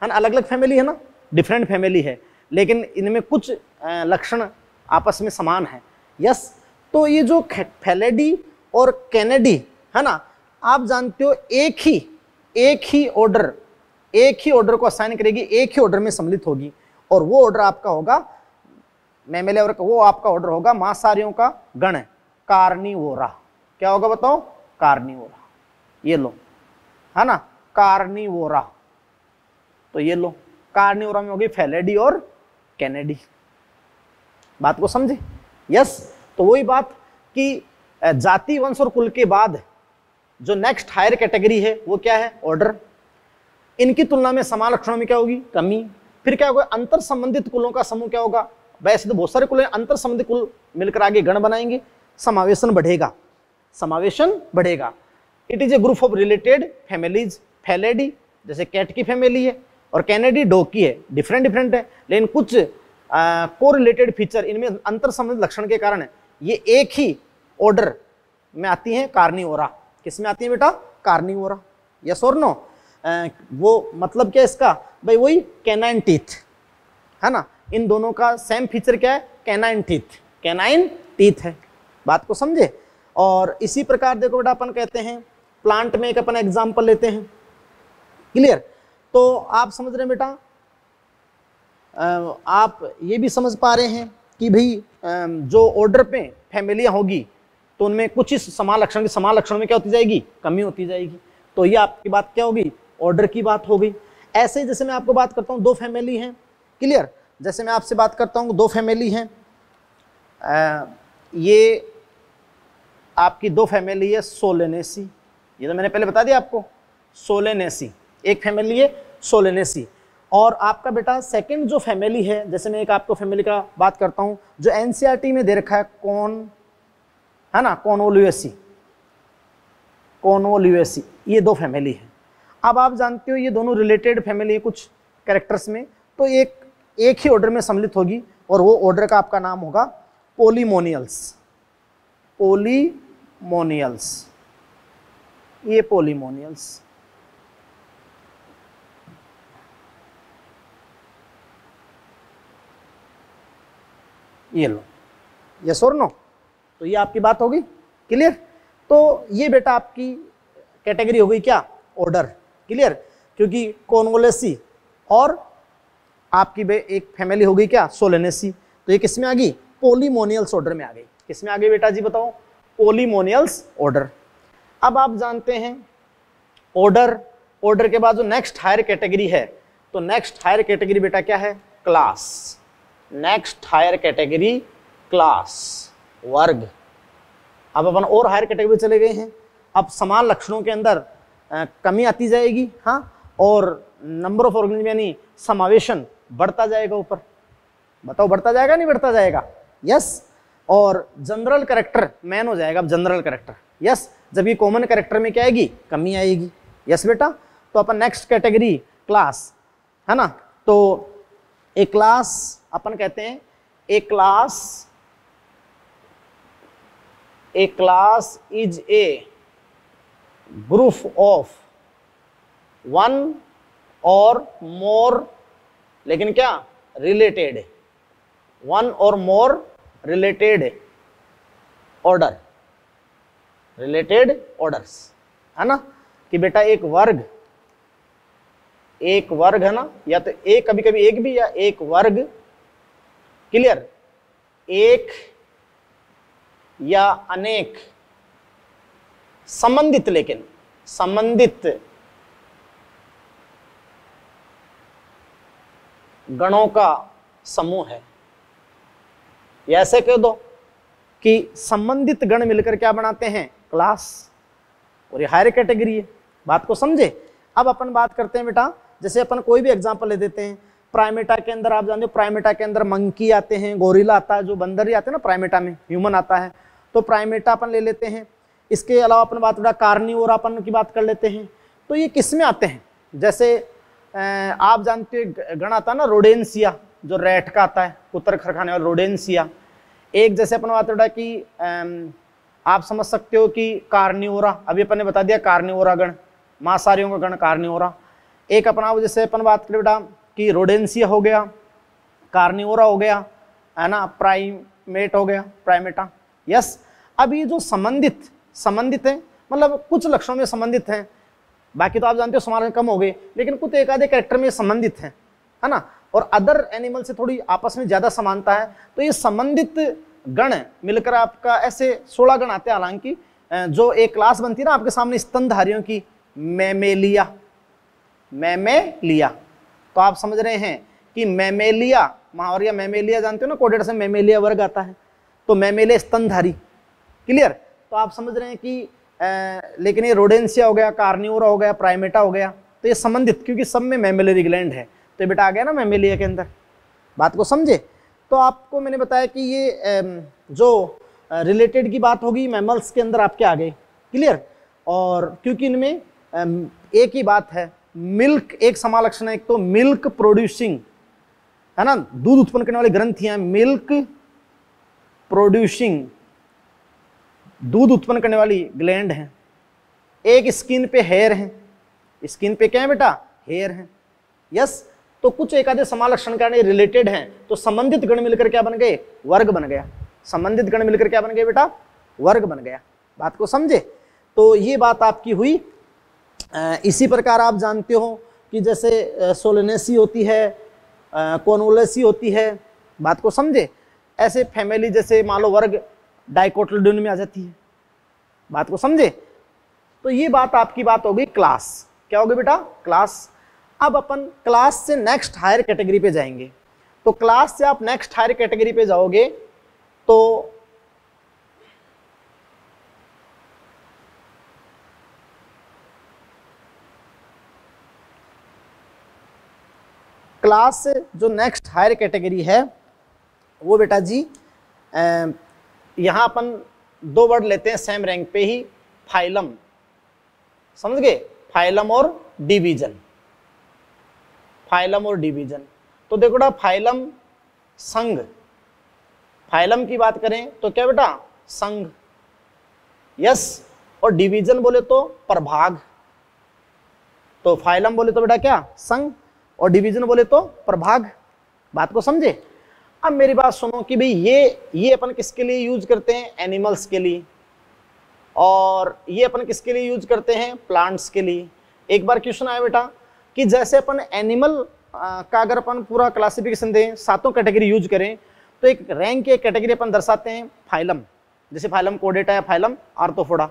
ना, अलग अलग फैमिली है ना, डिफरेंट फैमिली है, लेकिन इनमें कुछ लक्षण आपस में समान है। यस, तो ये जो फैलेडी और कैनेडी है ना, आप जानते हो एक ही ऑर्डर को असाइन करेगी, एक ही ऑर्डर में सम्मिलित होगी, और वो ऑर्डर आपका होगा मैमेलिया, वो आपका ऑर्डर होगा मांसाहारियों का गण, कार्निवोरा। क्या होगा बताओ, कार्निवोरा। ये लो, है ना, कार्निवोरा। तो ये लो, कार्निवोरा में होगी फैलेडी और कैनेडी। बात को समझे। यस, तो वही बात कि जाति वंश और कुल के बाद जो नेक्स्ट हायर कैटेगरी है वो क्या है, ऑर्डर। इनकी तुलना में समान लक्षणों में क्या होगी, कमी। फिर क्या होगा, अंतर संबंधित कुलों का समूह क्या होगा, वैसे तो बहुत सारे कुल हैं, अंतर संबंधित कुल मिलकर आगे गण बनाएंगे, समावेशन बढ़ेगा। It is a group of related families, Felidae जैसे कैट की फैमिली है और कैनेडी डॉग की है, डिफरेंट है, लेकिन कुछ कोरिलेटेड फीचर इनमें अंतर संबंधित लक्षण के कारण ये एक ही ऑर्डर में आती हैं, कार्निवोरा। किस में आती है बेटा, कार्निवोरा। यस और नो। वो मतलब क्या इसका भाई, वही कैनाइन टीथ है ना, इन दोनों का सेम फीचर क्या है, कैनाइन टीथ है। बात को समझे। और इसी प्रकार देखो बेटा अपन कहते हैं प्लांट में एक अपन एग्जांपल लेते हैं, क्लियर। तो आप समझ रहे हैं बेटा, आप ये भी समझ पा रहे हैं कि भाई जो ऑर्डर पे फैमिलियां होगी तो उनमें कुछ ही समान लक्षणों में क्या होती जाएगी, कमी होती जाएगी। तो ये आपकी बात क्या होगी, ऑर्डर की बात हो गई। ऐसे जैसे मैं आपको बात करता हूँ, दो फैमिली हैं, क्लियर। जैसे मैं आपसे बात करता हूँ, दो फैमिली हैं, ये आपकी दो फैमिली है सोलेनेसी, ये तो मैंने पहले बता दिया आपको, सोलेनेसी एक फैमिली है, सोलेनेसी। और आपका बेटा सेकंड जो फैमिली है, जैसे मैं एक आपको फैमिली का बात करता हूँ जो एनसीईआरटी में दे रखा है, कौन है ना, कॉन्वोल्यूएसी, ये दो फैमिली है। अब आप जानते हो ये दोनों रिलेटेड फैमिली है कुछ कैरेक्टर्स में, तो एक ही ऑर्डर में सम्मिलित होगी, और वो ऑर्डर का आपका नाम होगा पोलीमोनियल्स। ये पोलीमोनियल्स, ये लो। यस और नो। तो ये आपकी बात होगी, क्लियर। तो ये बेटा आपकी कैटेगरी हो गई क्या, ऑर्डर, क्लियर। क्योंकि कॉन्वोलेसी और आपकी एक फैमिली हो गई क्या, सोलेनेसी, तो ये किस में आ गई, पोलीमोनियल्स ऑर्डर में आ गई। किस में आ गई बेटा जी बताओ, पोलीमोनियल्स ऑर्डर। अब आप जानते हैं ऑर्डर, ऑर्डर के बाद जो नेक्स्ट हायर कैटेगरी है, तो नेक्स्ट हायर कैटेगरी बेटा क्या है, class. Next higher category class, वर्ग। अब अपन और हायर कैटेगरी चले गए हैं। अब समान लक्षणों के अंदर कमी आती जाएगी, हाँ, और नंबर ऑफ ऑर्गेनिज्म यानी समावेशन बढ़ता जाएगा ऊपर। बताओ बढ़ता जाएगा नहीं बढ़ता जाएगा, यस। और जनरल कैरेक्टर मैन हो जाएगा, अब जनरल कैरेक्टर, यस। जब ये कॉमन कैरेक्टर में क्या आएगी, कमी आएगी, यस बेटा। तो अपन नेक्स्ट कैटेगरी क्लास, है ना। तो ए क्लास अपन कहते हैं, a class is a group of one or more, लेकिन क्या, related, one or more related order, related orders, है ना। कि बेटा एक वर्ग है ना, या तो एक, कभी कभी एक भी, या एक वर्ग, क्लियर, एक या अनेक संबंधित, लेकिन संबंधित गणों का समूह है। या ऐसे कह दो कि संबंधित गण मिलकर क्या बनाते हैं, क्लास, और ये हायर कैटेगरी है। बात को समझे। अब अपन बात करते हैं बेटा, जैसे अपन कोई भी एग्जांपल ले देते हैं। प्राइमेटा के अंदर आप जानते हो, प्राइमेटा के अंदर मंकी आते हैं, गोरिल्ला आता है, जो बंदर ही आते हैं ना प्राइमेटा में, ह्यूमन आता है, तो प्राइमेटा अपन ले लेते हैं। इसके अलावा अपन बात बेटा कार्निवोरा अपन की बात कर लेते हैं। तो ये किस में आते हैं, जैसे आप जानते हो गण आता है ना रोडेंसिया, जो रैट का आता है, कुतर खरखाने वाला रोडेंसिया। एक जैसे अपन बात बेटा कि आप समझ सकते हो कि कार्निवोरा, अभी अपन ने बता दिया कार्निवोरा गण, मांसाहारियों का गण कार्निवोरा। एक अपना जैसे अपन बात करें बेटा कि रोडेंसिया हो गया, कार्निवोरा हो गया, है ना, प्राइमेट हो गया, प्राइमेटा, यस। अब ये जो संबंधित है, मतलब कुछ लक्षणों में संबंधित हैं, बाकी तो आप जानते हो समाज कम हो गए, लेकिन कुछ एक आधे कैरेक्टर में संबंधित है ना, और अदर एनिमल से थोड़ी आपस में ज्यादा समानता है। तो ये संबंधित गण मिलकर आपका ऐसे 16 गण आते हैं। हालांकि जो एक क्लास बनती है ना आपके सामने स्तनधारियों की, मैमेलिया, तो आप समझ रहे हैं कि मैमेलिया, महावरिया मैमेलिया जानते हो ना, कोडेड से मैमेलिया वर्ग आता है, तो मैमेलिया स्तनधारी, क्लियर। तो आप समझ रहे हैं कि लेकिन ये रोडेंसिया हो गया, कार्निवोरा हो गया, प्राइमेटा हो गया, तो ये संबंधित, क्योंकि सब में मैमेलरी ग्लैंड है, तो ये बेटा आ गया ना मैमेलिया के अंदर। बात को समझे। तो आपको मैंने बताया कि ये जो रिलेटेड की बात होगी मैमल्स के अंदर आपके आ गए, क्लियर। और क्योंकि इनमें एक ही बात है, मिल्क एक समालक्षण है, एक तो मिल्क प्रोड्यूसिंग, है ना, दूध उत्पन्न करने वाली ग्रंथियां, मिल्क प्रोड्यूसिंग, दूध उत्पन्न करने वाली ग्लैंड है। एक स्किन पे हेयर है, स्किन पे क्या है बेटा, हेयर है, यस। तो कुछ एक आधे समालक्षण करने रिलेटेड हैं, तो संबंधित गण मिलकर क्या बन गए, वर्ग बन गया। संबंधित गण मिलकर क्या बन गए बेटा, वर्ग बन गया। बात को समझे। तो ये बात आपकी हुई। इसी प्रकार आप जानते हो कि जैसे सोलेनेसी होती है, कॉन्वोलेसी होती है, बात को समझे। ऐसे फैमिली जैसे मान लो वर्ग डाइकोटिलेडोन में आ जाती है, बात को समझे। तो ये बात आपकी बात हो गई क्लास, क्या हो गई बेटा, क्लास। अब अपन क्लास से नेक्स्ट हायर कैटेगरी पे जाएंगे। तो क्लास से आप नेक्स्ट हायर कैटेगरी पे जाओगे तो क्लास से जो नेक्स्ट हायर कैटेगरी है वो बेटा जी यहां अपन दो वर्ड लेते हैं सेम रैंक पे ही, फाइलम, समझ गए, फाइलम और डिवीजन, फाइलम और डिवीजन। तो देखो बेटा फाइलम संघ, फाइलम की बात करें तो क्या बेटा, संघ, यस। और डिवीजन बोले तो प्रभाग। तो फाइलम बोले तो बेटा क्या, संघ, और डिवीजन बोले तो प्रभाग। बात को समझे। अब मेरी बात सुनो कि भाई ये अपन किसके लिए यूज करते हैं, एनिमल्स के लिए, और ये अपन किसके लिए यूज करते हैं, प्लांट्स के लिए। एक बार क्वेश्चन आया बेटा कि जैसे अपन एनिमल का अगर अपन पूरा क्लासिफिकेशन दें, सातों कैटेगरी यूज करें, तो एक रैंक की कैटेगरी अपन दर्शाते हैं फाइलम, जैसे फाइलम कोर्डेटा या फाइलम आर्थ्रोपोडा।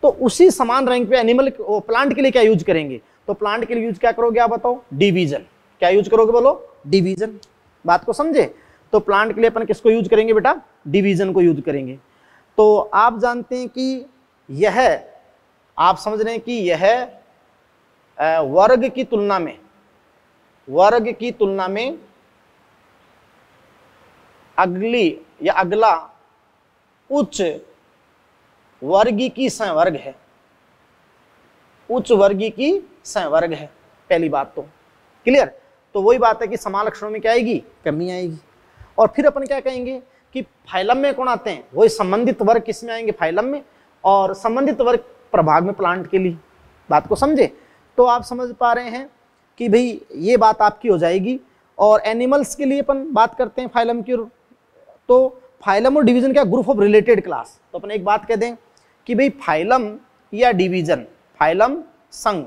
तो उसी समान रैंक पे एनिमल प्लांट के लिए क्या यूज करेंगे, तो प्लांट के लिए यूज क्या करोगे आप बताओ, डिवीजन। क्या यूज करोगे बोलो, डिवीजन। बात को समझे, तो प्लांट के लिए अपन किसको यूज करेंगे बेटा, डिवीजन को यूज करेंगे। तो आप जानते हैं कि यह, आप समझ रहे हैं कि यह वर्ग की तुलना में अगली या अगला उच्च वर्गीकी संवर्ग है, उच्च वर्गीकी संवर्ग है। पहली बात तो क्लियर। तो वही बात है कि समान लक्षणों में क्या आएगी, कमी आएगी। और फिर अपन क्या कहेंगे कि फाइलम में कौन आते हैं, वही संबंधित वर्ग किस में आएंगे, फाइलम में, और संबंधित वर्ग प्रभाग में प्लांट के लिए। बात को समझे, तो आप समझ पा रहे हैं कि भाई ये बात आपकी हो जाएगी। और एनिमल्स के लिए अपन बात करते हैं फाइलम की, तो फाइलम और डिवीजन क्या, ग्रुप ऑफ रिलेटेड क्लास। तो अपन एक बात कह दें कि भाई फाइलम या डिवीजन, फाइलम संघ,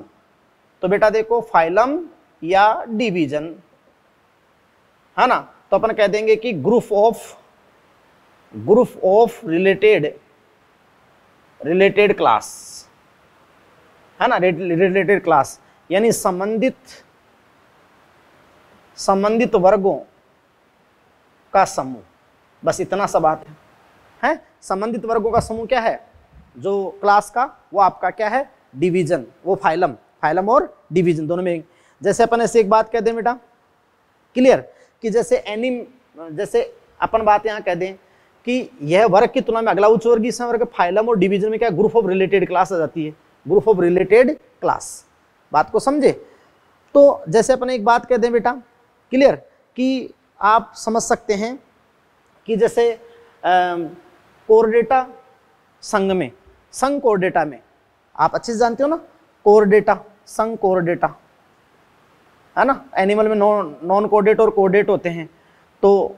तो बेटा देखो फाइलम या डिवीजन है ना, तो अपन कह देंगे कि ग्रुप ऑफ रिलेटेड क्लास है ना, रिलेटेड क्लास यानी संबंधित वर्गों का समूह। बस इतना सा बात है। संबंधित वर्गों का समूह क्या है, जो क्लास का, वो आपका क्या है, डिवीजन, वो फाइलम और डिवीजन दोनों में। जैसे अपन ऐसे एक बात कह दें बेटा, क्लियर, कि जैसे अपन बात यहाँ कह दें कि यह वर्ग की तुलना में अगला उच्च वर्गीय संवर्ग, फाइलम और डिवीजन में क्या, ग्रुप ऑफ रिलेटेड क्लास आ जाती है, ग्रुप ऑफ रिलेटेड क्लास। बात को समझे। तो जैसे अपन एक बात कह दें बेटा, क्लियर, कि आप समझ सकते हैं कि जैसे कोर्डेटा संघ में, संघ कोर्डेटा में आप अच्छे से जानते हो ना, कोर्डेटा संघ कोर्डेटा है ना, एनिमल में नॉन कोर्डेट और कोर्डेट होते हैं। तो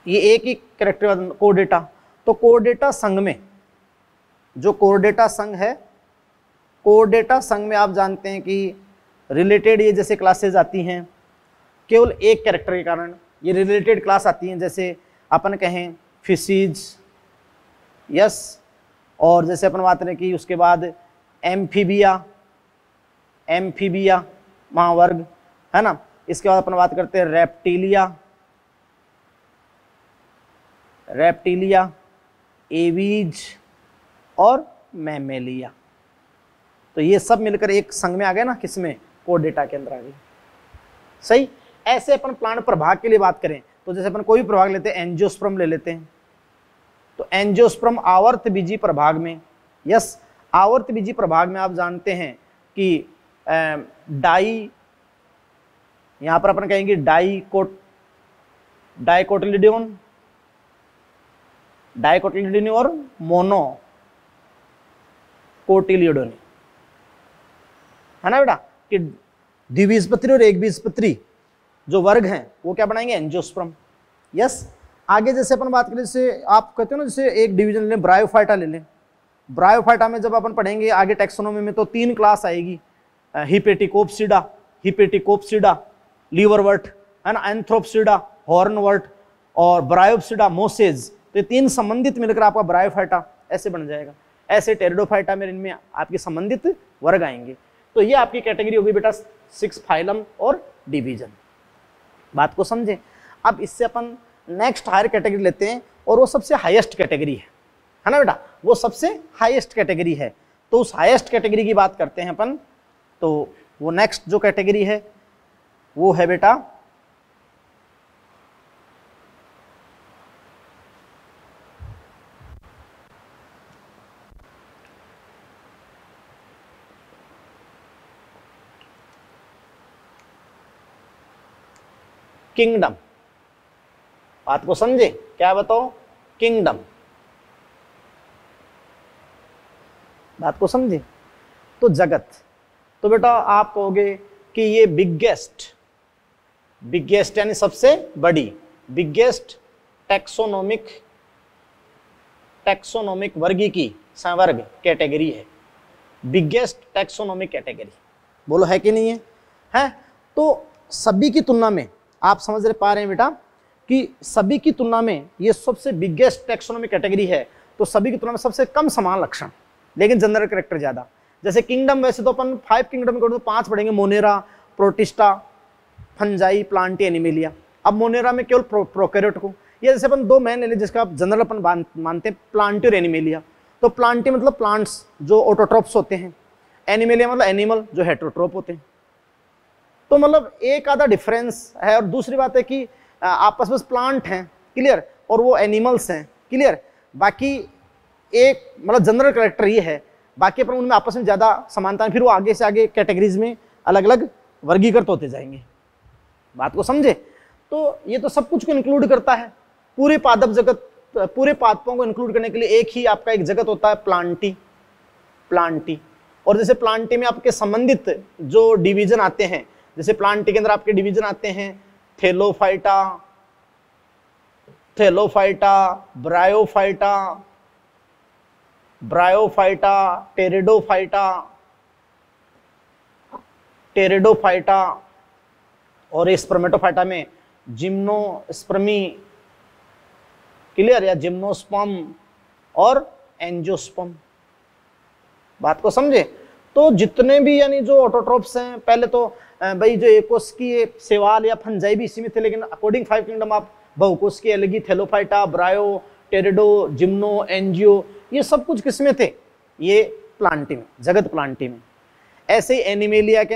ये एक ही कैरेक्टर कोर्डेटा। तो कोर्डेटा संघ में, जो कोर्डेटा संघ है, कोर्डेटा संघ में आप जानते हैं कि रिलेटेड ये जैसे क्लासेज आती हैं, केवल एक कैरेक्टर के कारण ये रिलेटेड क्लास आती हैं। जैसे अपन कहें फिशीज, यस, और जैसे अपन बात करें कि उसके बाद एम्फीबिया महावर्ग है ना। इसके बाद अपन बात करते हैं रेप्टिलिया, एवीज और मैमेलिया। तो ये सब मिलकर एक संघ में आ गए ना, किसमें, कोर्डेटा के अंदर आ गए। सही। ऐसे अपन प्लांट प्रभाग के लिए बात करें तो जैसे अपन कोई भी प्रभाग लेते हैं, एंजियोस्पर्म ले लेते हैं, तो एंजियोस्पर्म आवर्त बीजी प्रभाग में, यस, आवर्त बीजी प्रभाग में आप जानते हैं कि यहां पर अपन कहेंगे डाइकोटिलिडोनी और मोनोकोटिलिडोनी है ना बेटा, कि द्विबीजपत्री और एकबीजपत्री जो वर्ग हैं वो क्या बनाएंगे, एंजियोस्पर्म। यस। आगे जैसे अपन बात करें, जैसे आप कहते हो ना, जैसे एक डिवीजन ले लें, ब्रायोफाइटा ले लें। ब्रायोफाइटा में जब अपन पढ़ेंगे आगे टैक्सोनॉमी में, तो 3 क्लास आएगी, हिपेटिकोप्सिडा, लीवरवर्ट है ना, एंथ्रोप्सिडा, हॉर्नवर्ट और ब्रायोप्सिडा, मोसेज। तो ये 3 संबंधित मिलकर आपका ब्रायोफाइटा ऐसे बन जाएगा। ऐसे टेरिडोफाइटा में इनमें आपके संबंधित वर्ग आएंगे। तो ये आपकी कैटेगरी होगी बेटा 6 फाइलम और डिवीजन। बात को समझे। अब इससे अपन नेक्स्ट हायर कैटेगरी लेते हैं, और वो सबसे हाईएस्ट कैटेगरी है ना बेटा, वो सबसे हाईएस्ट कैटेगरी है। तो उस हाईएस्ट कैटेगरी की बात करते हैं अपन। तो वो नेक्स्ट जो कैटेगरी है वो है बेटा किंगडम। बात को समझे, क्या बताओ, किंगडम। बात को समझे। तो जगत, तो बेटा आप कहोगे कि ये बिगेस्ट यानी सबसे बड़ी, बिगेस्ट टैक्सोनोमिक वर्गीकी संवर्ग कैटेगरी है, बिगेस्ट टैक्सोनोमिक कैटेगरी बोलो है कि नहीं है? है। तो सभी की तुलना में आप समझ रहे पा रहे हैं बेटा कि सभी की तुलना में ये सबसे बिगेस्ट टैक्सोनॉमी कैटेगरी है, तो सभी की तुलना में सबसे कम समान लक्षण, लेकिन जनरल कैरेक्टर ज्यादा। जैसे किंगडम, वैसे तो अपन 5 किंगडम को 5 पढ़ेंगे, Monera, protista, fungi, Plantae, animalia. अब मोनेरा में केवल प्रोकैरियोट को, ये जैसे अपन 2 मैन ले लें जिसका आप जनरल अपन मानते हैं, प्लांटी और एनिमेलिया। तो प्लांटी मतलब प्लांट्स जो ऑटोट्रोप्स होते हैं, एनिमेलिया मतलब एनिमल जो हेटेरोट्रोप होते हैं। तो मतलब एक आधा डिफरेंस है। और दूसरी बात है कि आपस में प्लांट हैं, क्लियर, और वो एनिमल्स हैं, क्लियर। बाकी एक मतलब जनरल कैरेक्टर ये है, बाकी अपन उनमें आपस में ज्यादा समानता है, फिर वो आगे से आगे कैटेगरीज में अलग अलग वर्गीकृत होते जाएंगे। बात को समझे? तो ये तो सब कुछ को इंक्लूड करता है, पूरे पादप जगत, पूरे पादपों को इंक्लूड करने के लिए एक ही आपका एक जगत होता है, प्लांटी। प्लांटी, और जैसे प्लांटी में आपके संबंधित जो डिवीजन आते हैं, जैसे प्लांटी के अंदर आपके डिवीजन आते हैं थैलोफाइटा, ब्रायोफाइटा, टेरिडोफाइटा, और स्पर्मेटोफाइटा में जिम्नोस्पर्मी, क्लियर, या जिम्नोस्पर्म और एंजियोस्पर्म। बात को समझे? तो जितने भी यानी जो ऑटोट्रोप्स हैं, पहले तो भाई जो एकोस्की, सेवाल या फंजाई भी इसी में थे, लेकिन अकॉर्डिंग 5 किंगडम आप बहुकोस्की, एलगी, थैलोफाइटा, ब्रायो, टेरिडो, जिम्नो, एंजियो, ये सब कुछ किसमें थे? ये प्लांटी में, जगत प्लांटी में। ऐसे ही एनिमेलिया के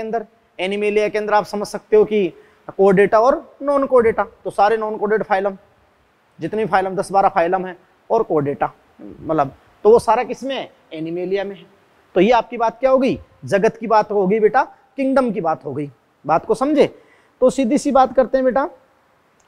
अंदर आप समझ सकते हो कि कोडेटा और नॉन कोडेटा, तो सारे नॉन कोडेट फाइलम, जितने भी फाइलम 10-12 फाइलम है, और कोडेटा मतलब, तो वो सारा किसमें है? एनिमेलिया में है। तो ये आपकी बात क्या हो गई? जगत की बात हो गई बेटा, किंगडम की बात हो गई। बात को समझे? तो सीधी सी बात करते हैं बेटा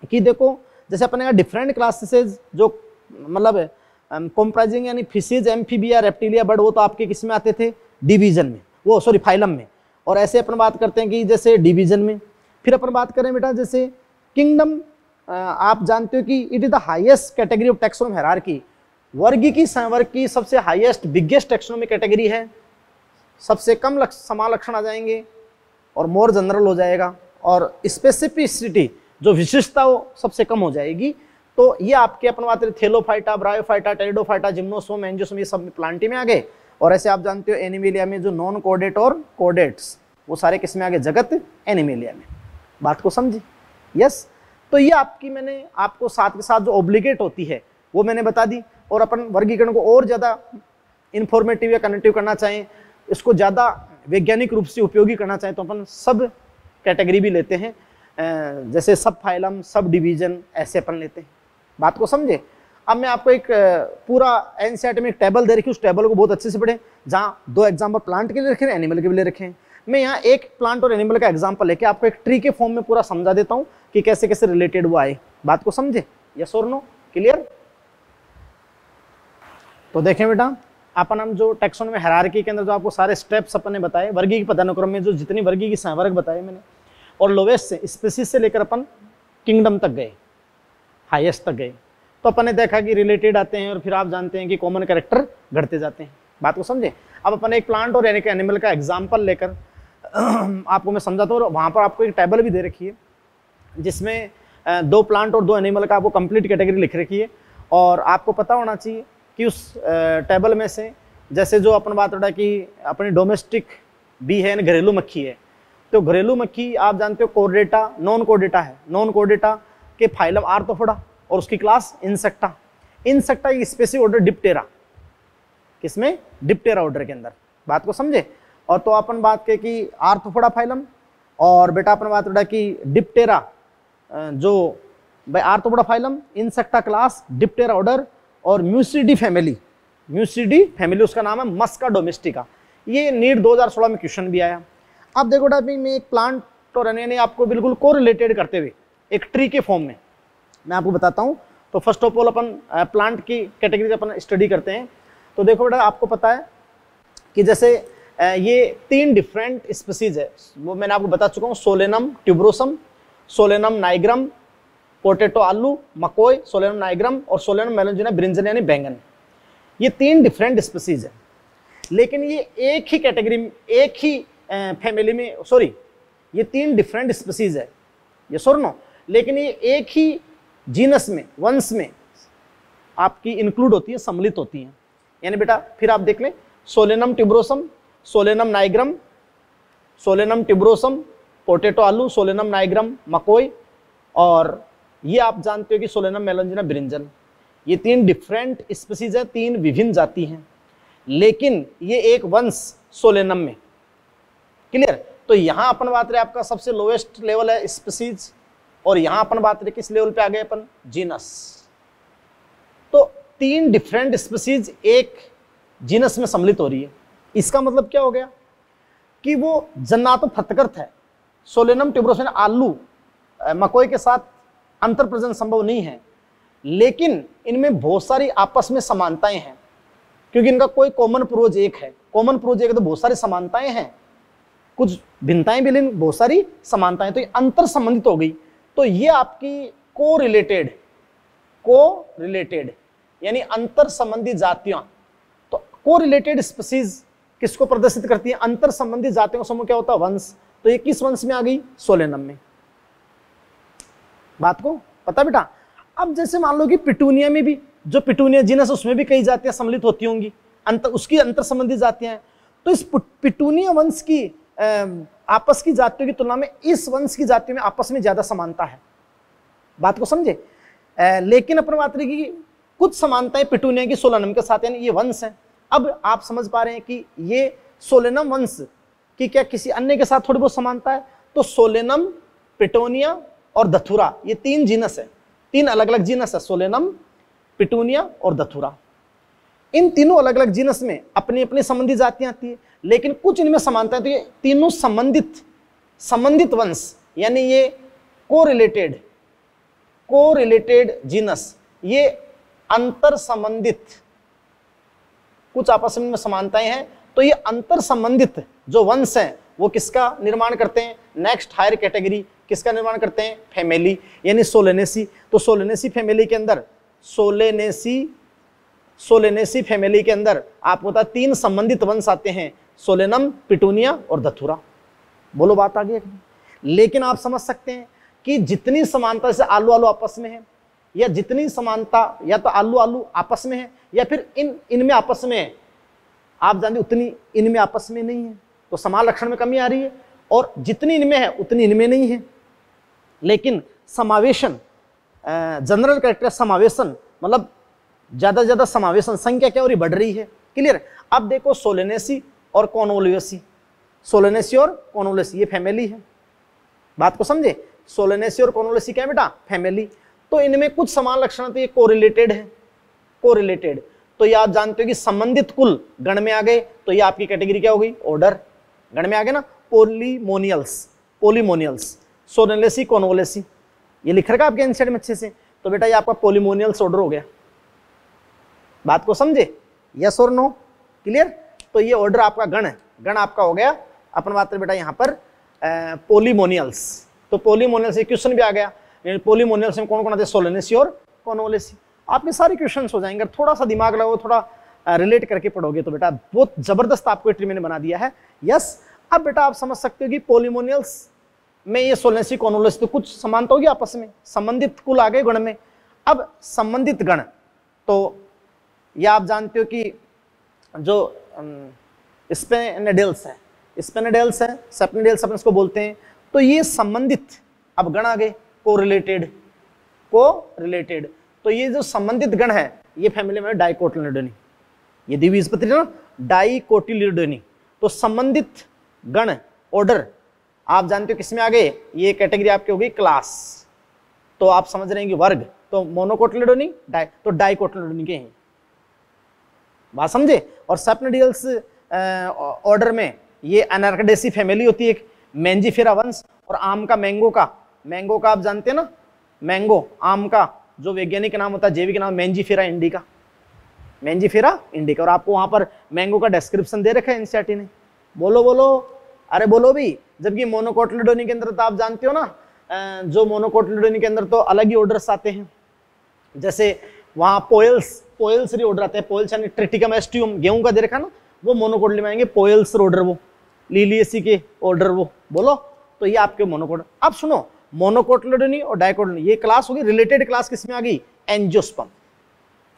कि देखो, जैसे अपने यहाँ डिफरेंट क्लासेस जो मतलब कॉम्प्राइजिंग यानी फिशेज, एम्फीबिया, रेप्टिलिया, बर्ड, वो तो आपके किस में आते थे? डिवीजन में, वो सॉरी फाइलम में। और ऐसे अपन बात करते हैं कि जैसे डिवीजन में। फिर अपन बात करें बेटा जैसे किंगडम, आप जानते हो कि it is the highest category of taxonomy hierarchy, वर्ग की सबसे हाईएस्ट बिगेस्ट टैक्सोनॉमी कैटेगरी है। सबसे कम समान लक्षण आ जाएंगे और मोर जनरल हो जाएगा, और स्पेसिफिसिटी जो विशिष्टता वो सबसे कम हो जाएगी। तो ये आपके अपन बात करें Thallophyta, bryophyta, pteridophyta, gymnosperm, angiosperm, ये सब प्लांटी में आ गए। और ऐसे आप जानते हो एनिमेलिया में जो नॉन कोडेट और कोडेट्स, वो सारे किस में आ गए? जगत एनिमेलिया में। बात को समझी? यस। तो ये आपकी मैंने आपको साथ के साथ जो ऑब्लिगेट होती है वो मैंने बता दी। और अपन वर्गीकरण को और ज्यादा इंफॉर्मेटिव या कनेक्टिव करना चाहें, इसको ज्यादा वैज्ञानिक रूप से उपयोगी करना चाहें, तो अपन सब कैटेगरी भी लेते हैं, जैसे सब फाइलम, सब डिवीजन, ऐसे अपन लेते हैं। बात को समझे? अब मैं आपको एक पूरा एनसीईआरटी में एक टेबल दे रखी, उस टेबल को बहुत अच्छे से पढ़ें, जहाँ 2 एग्जाम्पल प्लांट के लिए रखे हैं, एनिमल के लिए रखे हैं। मैं यहाँ एक प्लांट और एनिमल का एग्जाम्पल लेके आपको एक ट्री के फॉर्म में पूरा समझा देता हूँ कि कैसे कैसे रिलेटेड वो आए। बात को समझे? यस और नो? क्लियर? तो देखें बेटा, अपन हम जो टैक्सोनॉमी हायरार्की के अंदर जो आपको सारे स्टेप्स अपन ने बताए, वर्गीय पदानुक्रम में जो जितनी वर्गीय की संवर्ग बताए मैंने, और लोवेस्ट से स्पीसीज से लेकर अपन किंगडम तक गए, हाईएस्ट तक गए, तो अपन ने देखा कि रिलेटेड आते हैं और फिर आप जानते हैं कि कॉमन कैरेक्टर घटते जाते हैं। बात को समझे? अब अपन एक प्लांट और एनिमल का एग्जाम्पल लेकर आपको मैं समझाता हूँ। वहाँ पर आपको एक टेबल भी दे रखी है जिसमें 2 प्लांट और 2 एनिमल का आपको कंप्लीट कैटेगरी लिख रखी है। और आपको पता होना चाहिए कि उस टेबल में से जैसे जो अपन बात उठा कि अपनी डोमेस्टिक बी है, घरेलू मक्खी है, तो घरेलू मक्खी आप जानते हो कोर्डेटा, नॉन कोर्डेटा है। नॉन कोर्डेटा के फाइलम आर्थ्रोपोडा और उसकी क्लास इंसेक्टा। इंसेक्टा की स्पेसिफिक ऑर्डर डिप्टेरा, किसमें? डिप्टेरा ऑर्डर के अंदर। बात को समझे? और तो अपन बात के कि आर्थ्रोपोडा फाइलम, और बेटा अपन बात उठा कि डिप्टेरा जो भाई arthropoda phylum, insecta class, Diptera order, और म्यूसिडी फैमिली उसका नाम है, मस्का डोमेस्टिका। ये नीट 2016 में क्वेश्चन भी आया। अब देखो बेटा, मैं एक प्लांट और एनिमल आपको बिल्कुल कोरिलेटेड करते हुए एक ट्री के फॉर्म में मैं आपको बताता हूँ। तो first of all upon plant की कैटेगरी अपन स्टडी करते हैं। तो देखो बेटा, आपको पता है कि जैसे ये 3 डिफरेंट स्पीसीज है, वो मैंने आपको बता चुका हूँ, Solanum tuberosum, Solanum nigrum, potato आलू, मकोई, सोलेनम नाइग्रम, और सोलेनम मेलोंजिना ब्रिंजल यानी बैंगन। ये 3 डिफरेंट स्पीसीज है, लेकिन ये एक ही कैटेगरी, एक ही फैमिली में, सॉरी ये 3 डिफरेंट स्पीसीज है, ये और नो, लेकिन ये एक ही जीनस में, वंश में आपकी इंक्लूड होती है, सम्मिलित होती हैं। यानी बेटा फिर आप देख लें, Solanum tuberosum, Solanum nigrum, Solanum tuberosum potato आलू, सोलेनम नाइग्रम मकोई, और ये आप जानते हो कि सोलेनम मेलोंजिना ब्रिंजल। ये 3 डिफरेंट स्पीसीज है, 3 विभिन्न जाति हैं, लेकिन ये एक वंश सोलेनम में। क्लियर? तो यहां अपन बात रहे आपका सबसे लोएस्ट लेवल है स्पीसीज, और यहां अपन बात रहे किस लेवल पे आ गए अपन, जीनस। तो 3 डिफरेंट स्पीसीज एक जीनस में सम्मिलित हो रही है। इसका मतलब क्या हो गया कि वो जन्नात फतकर्त है, सोलेनम ट्यूबरोसम आलू मकोई के साथ अंतर प्रजनन संभव नहीं है, लेकिन इनमें बहुत सारी आपस में समानताएं हैं, क्योंकि इनका कोई कॉमन पूर्वज एक है। कॉमन पूर्वज एक तो बहुत सारी समानताएं हैं, कुछ भिन्नताएं भी, लेकिन बहुत सारी समानताएं, तो ये अंतर संबंधित हो गई। तो ये आपकी को-रिलेटेड यानी अंतर संबंधी जातियां। तो को-रिलेटेड स्पीसीज किसको प्रदर्शित करती है, अंतर संबंधी जातियों का समूह क्या होता है, वंश। तो ये किस वंश में आ गई, सोलेनम में। बात को पता बेटा? अब जैसे मान लो कि पिटूनिया में भी, जो पिटूनिया जीनस, उसमें भी कई जातियां सम्मिलित होती होंगी, उसकी अंतर संबंधी जातियां हैं। तो इस पिटूनिया वंश की आपस की जातियों की तुलना में इस वंश की जातियों में आपस में ज्यादा समानता है। बात को समझे? लेकिन अपन बात रही कि कुछ समानताएं पिटूनिया की सोलेनम के साथ, यानी ये वंश है। अब आप समझ पा रहे हैं कि ये सोलेनम वंश की क्या किसी अन्य के साथ थोड़ी बहुत समानता है? तो सोलेनम, पिटूनिया और दथुरा, ये 3 जीनस है, 3 अलग अलग जीनस है, सोलेनम, पिटूनिया और दथुरा। इन तीनों अलग अलग जीनस में अपनी अपनी संबंधी जातियां आती है, लेकिन कुछ इनमें समानता है। तो ये तीनों संबंधित वंश, यानी ये कोरिलेटेड जीनस, ये अंतर संबंधित, कुछ आपस में समानताएं हैं। तो ये अंतर संबंधित जो वंश हैं वो किसका निर्माण करते हैं, नेक्स्ट हायर कैटेगरी किसका निर्माण करते हैं, फैमिली, यानी सोलेनेसी। तो सोलेनेसी फैमिली के अंदर, सोलेनेसी फैमिली के अंदर आपको पता 3 संबंधित वंश आते हैं, सोलेनम, पिटूनिया और दथुरा। बोलो बात आ गई? लेकिन आप समझ सकते हैं कि जितनी समानता से आलू आलू आपस में है, या जितनी समानता या तो आलू आलू आपस में है, या फिर इनमें आपस में है, आप जानते उतनी इनमें आपस में नहीं है। तो समान लक्षण में कमी आ रही है, और जितनी इनमें है उतनी इनमें नहीं है। लेकिन समावेशन, जनरल कैरेक्टर समावेशन, मतलब ज्यादा से ज्यादा समावेशन, संख्या क्या हो रही, बढ़ रही है। क्लियर? अब देखो सोलेनेसी और कॉनवोल्यूसी, सोलेनेसी और कॉनवोल्यूसी ये फैमिली है। बात को समझे? सोलेनेसी और कॉनवोल्यूसी क्या है बेटा, फैमिली। तो इनमें कुछ समान लक्षण, तो ये कोरिलेटेड है, कोरिलेटेड। तो ये आप जानते हो कि संबंधित कुल गण में आ गए, तो ये आपकी कैटेगरी क्या हो गई, ऑर्डर गण में आ गए ना, पोलीमोनियल्स, सोलेनेसी, कॉनवोल्यूसी, ये लिख रखा आपके एनसीईआरटी में अच्छे से। तो बेटा ये आपका पोलीमोनियल्स ऑर्डर हो गया। बात को समझे? यस और नो? क्लियर? तो ये ऑर्डर आपका गण आपका हो गया। अपन बात करें बेटा यहाँ पर पोलीमोनियल्स। तो पोलीमोनियल्स से क्वेश्चन भी आ गया, पोलीमोनियल्स में कौन कौन आते हैं, सोलेनेसी और कॉनवोल्यूसी। आपके सारे क्वेश्चन हो जाएंगे, थोड़ा सा दिमाग लगाओ, थोड़ा रिलेट करके पढ़ोगे तो बेटा बहुत जबरदस्त आपको ट्री मैंने बना दिया है। यस, अब बेटा आप समझ सकते हो कि पोलीमोनियल्स में ये सोलेनेसी, कॉनवोल्यूसी तो कुछ समानता होगी आपस में, संबंधित कुल आ गए गण में। अब संबंधित गण, तो ये आप जानते हो कि जो स्पेनेडेल्स है, सेपनेडेल्स अपन इसको बोलते हैं। तो ये संबंधित अब गण आ गए, कोरिलेटेड। तो ये जो संबंधित गण है ये फैमिली में डाइकोटिलिडोनी, ये द्विबीजपत्री ना, डाइकोटिलिडोनी। तो संबंधित गण ऑर्डर आप जानते हो किसमें आ गए, ये कैटेगरी आपकी हो गई क्लास। तो आप समझ रहे हैं कि वर्ग, तो मोनोकोटिलिडोनी, तो डाइकोटिलिडोनी के हैं, बात समझे। और सेपनेडियल्स ऑर्डर में ये एनार्कडेसी फैमिली होती है, एक मैंजीफेरा वंश। और आम का, मैंगो का आप जानते हैं ना, मैंगो आम का जो वैज्ञानिक नाम होता है, जैविक नाम मैंजीफेरा इंडिका, और आपको वहां पर मैंगो का डिस्क्रिप्शन दे रखा है एनसीईआरटी ने। बोलो, अरे बोलो भी। जबकि मोनोकोटिलिडोनी के अंदर तो आप जानते हो ना, जो मोनोकोटिलिडोनी के अंदर तो अलग ही ऑर्डर्स आते हैं। जैसे वहां पोएल्स ऑर्डर आते हैं, पोएल्स यानी ट्रिटिकम एस्टियम, गेहूं का दे रखा ना, वो मोनोकोटिलिडोनी में आएंगे, पोएल्स ऑर्डर वो। लिलिएसी के ऑर्डर वो बोलो, तो ये आपके मोनोकोट। अब सुनो, मोनोकोटिलेडोनी और डाइकोटिलेडोनी ये क्लास होगी, रिलेटेड क्लास किसमें आ गई, एंजियोस्पर्म।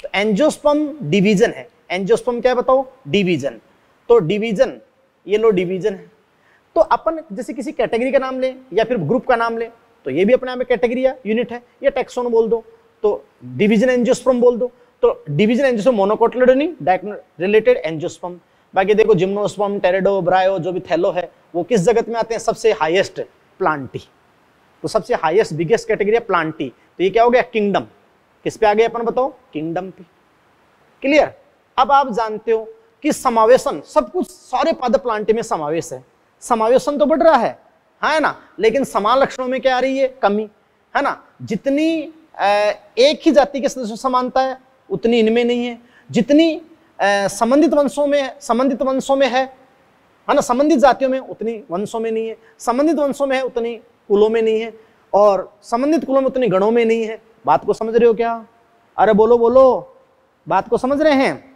तो एंजियोस्पर्म डिवीजन है, एंजियोस्पर्म क्या है बताओ, डिवीजन। तो डिवीजन, ये लो डिवीजन है। तो अपन जैसे किसी कैटेगरी का नाम ले या फिर ग्रुप का नाम ले, तो ये भी अपने आप में कैटेगरी या यूनिट है, या टैक्सोन बोल दो, तो डिवीजन एंजियोस्पर्म बोल दो। तो डिवीजन एंजियोस्पर्म मोनोकोटिलेडोनी, रिलेटेड एंजियोस्पर्म। बाकी देखो जिम्नोस्पर्म, टेरिडो, ब्रायो, जो भी थैलो है वो किस जगत में आते हैं, सबसे हाईएस्ट प्लांटी। तो सबसे हाईएस्ट बिगेस्ट कैटेगरी है प्लांटी। तो ये क्या हो गया, किंगडम। किस पे आ गए अपन बताओ, किंगडम पे। क्लियर। अब आप जानते हो कि समावेशन, सब कुछ सारे पद प्लांटी में समावेश है, समावेशन तो बढ़ रहा है ना, लेकिन समान लक्षणों में क्या आ रही है, कमी, है ना। जितनी एक ही जाति के सदस्यों समानता है उतनी इनमें नहीं है, जितनी संबंधित वंशों में है ना, संबंधित जातियों में उतनी वंशों में नहीं है, संबंधित वंशों में है उतनी कुलों में नहीं है, और संबंधित कुलों में उतनी गणों में नहीं है। बात को समझ रहे हो क्या, अरे बोलो बोलो, बात को समझ रहे हैं।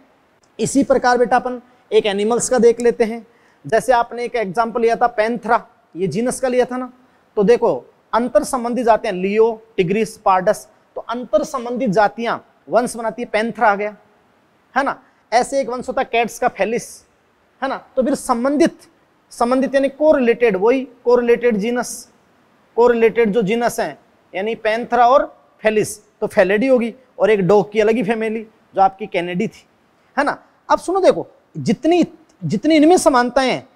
इसी प्रकार बेटा अपन एक एनिमल्स का देख लेते हैं। जैसे आपने एक एग्जांपल लिया था पैंथरा, ये जीनस का लिया था ना। तो देखो अंतर संबंधित जातियां, लियो, टिग्रिस, पार्डस, तो अंतर संबंधित जातियां वंश बनाती है, पैंथरा आ गया, है ना। ऐसे एक वंश होता है कैट्स का, फेलिस, है ना। तो फिर संबंधित यानी कोरिलेटेड, वही कोरिलेटेड जीनस, कोरिलेटेड जो जीनस हैं यानी पैंथरा और फेलिस, तो फेलिडी होगी। और एक डॉग की अलग ही फैमिली जो आपकी कैनेडी थी, है ना। अब सुनो देखो, जितनी इनमें समानताएं हैं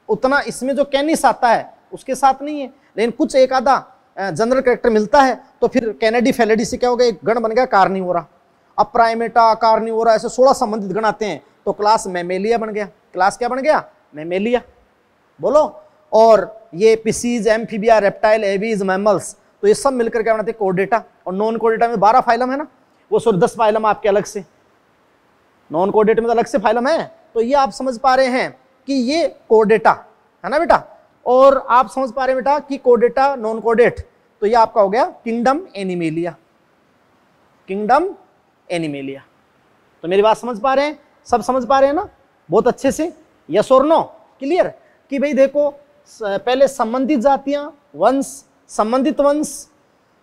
उतना इसमें जो कैनिस आता है उसके साथ नहीं है, लेकिन कुछ एक आधा जनरल कैरेक्टर मिलता है। तो फिर कैनेडी फेलिडी से क्या हो गया, एक गण बन गया कार्निवोरा। अब प्राइमेटा, कार्निवोरा, ऐसे 16 संबंधित गण आते हैं, तो क्लास मैमेलिया बन गया। क्लास क्या बन गया, मैमेलिया, बोलो। और ये Pisces, amphibia, reptile, aves, mammals, तो ये सब मिलकर क्या बनाते हैं, कोर्डेटा। और नॉन कोर्डेटा में 12 फाइलम है ना, वो 10 फाइलम आपके अलग से, नॉन कोर्डेटा में तो अलग से फाइलम है। तो ये आप समझ पा रहे हैं कि ये कोर्डेटा है ना बेटा, और आप समझ पा रहे हैं बेटा कि कोर्डेटा, नॉन कोर्डेट, तो ये आपका हो गया किंगडम एनिमेलिया, किंगडम एनिमेलिया। तो मेरी बात समझ पा रहे हैं, सब समझ पा रहे हैं ना बहुत अच्छे से, यस और नो, क्लियर। कि भाई देखो पहले संबंधित जातियां, वंश, संबंधित वंश,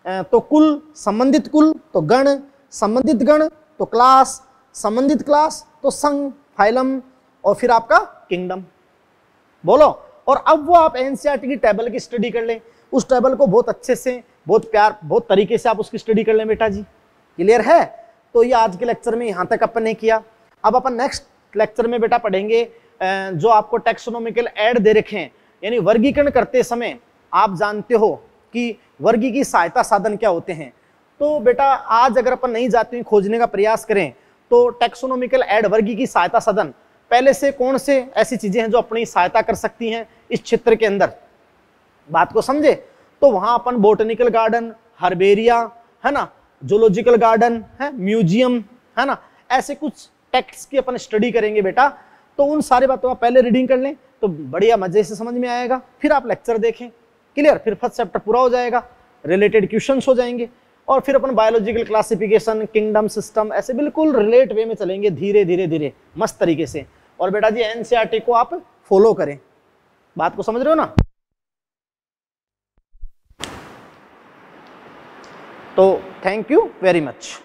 तो कुल, संबंधित कुल तो गण, संबंधित गण तो क्लास, संबंधित क्लास तो संघ, फाइलम, और फिर आपका किंगडम, बोलो। और अब वो आप एनसीईआरटी की टेबल की स्टडी कर लें, उस टेबल को बहुत अच्छे से, बहुत प्यार, बहुत तरीके से आप उसकी स्टडी कर लें बेटा जी, क्लियर है। तो ये आज के लेक्चर में यहाँ तक अपन ने किया। अब अपन नेक्स्ट लेक्चर में बेटा पढ़ेंगे जो आपको टैक्सोनॉमिकल ऐड दे रखे हैं, यानी वर्गीकरण करते समय आप जानते हो कि वर्गी की सहायता साधन क्या होते हैं। तो बेटा आज अगर अपन नई जातियां खोजने का प्रयास करें तो टैक्सोनॉमिकल ऐड, वर्गी की सहायता साधन, पहले से कौन से ऐसी चीजें हैं जो अपनी सहायता कर सकती हैं इस क्षेत्र के अंदर, बात को समझे। तो वहां अपन बोटनिकल गार्डन, हर्बेरिया, है ना, जूलॉजिकल गार्डन है, म्यूजियम, है ना, ऐसे कुछ टेक्स्ट की अपन स्टडी करेंगे बेटा। तो उन सारी बातों का पहले रीडिंग कर लें तो बढ़िया मजे से समझ में आएगा, फिर आप लेक्चर देखें, क्लियर। फिर फर्स्ट चैप्टर पूरा हो जाएगा, रिलेटेड क्वेश्चंस हो जाएंगे, और फिर अपन बायोलॉजिकल क्लासिफिकेशन, किंगडम सिस्टम, ऐसे बिल्कुल रिलेट वे में चलेंगे, धीरे धीरे धीरे मस्त तरीके से। और बेटा जी एनसीईआरटी को आप फॉलो करें, बात को समझ रहे हो ना। तो थैंक यू वेरी मच।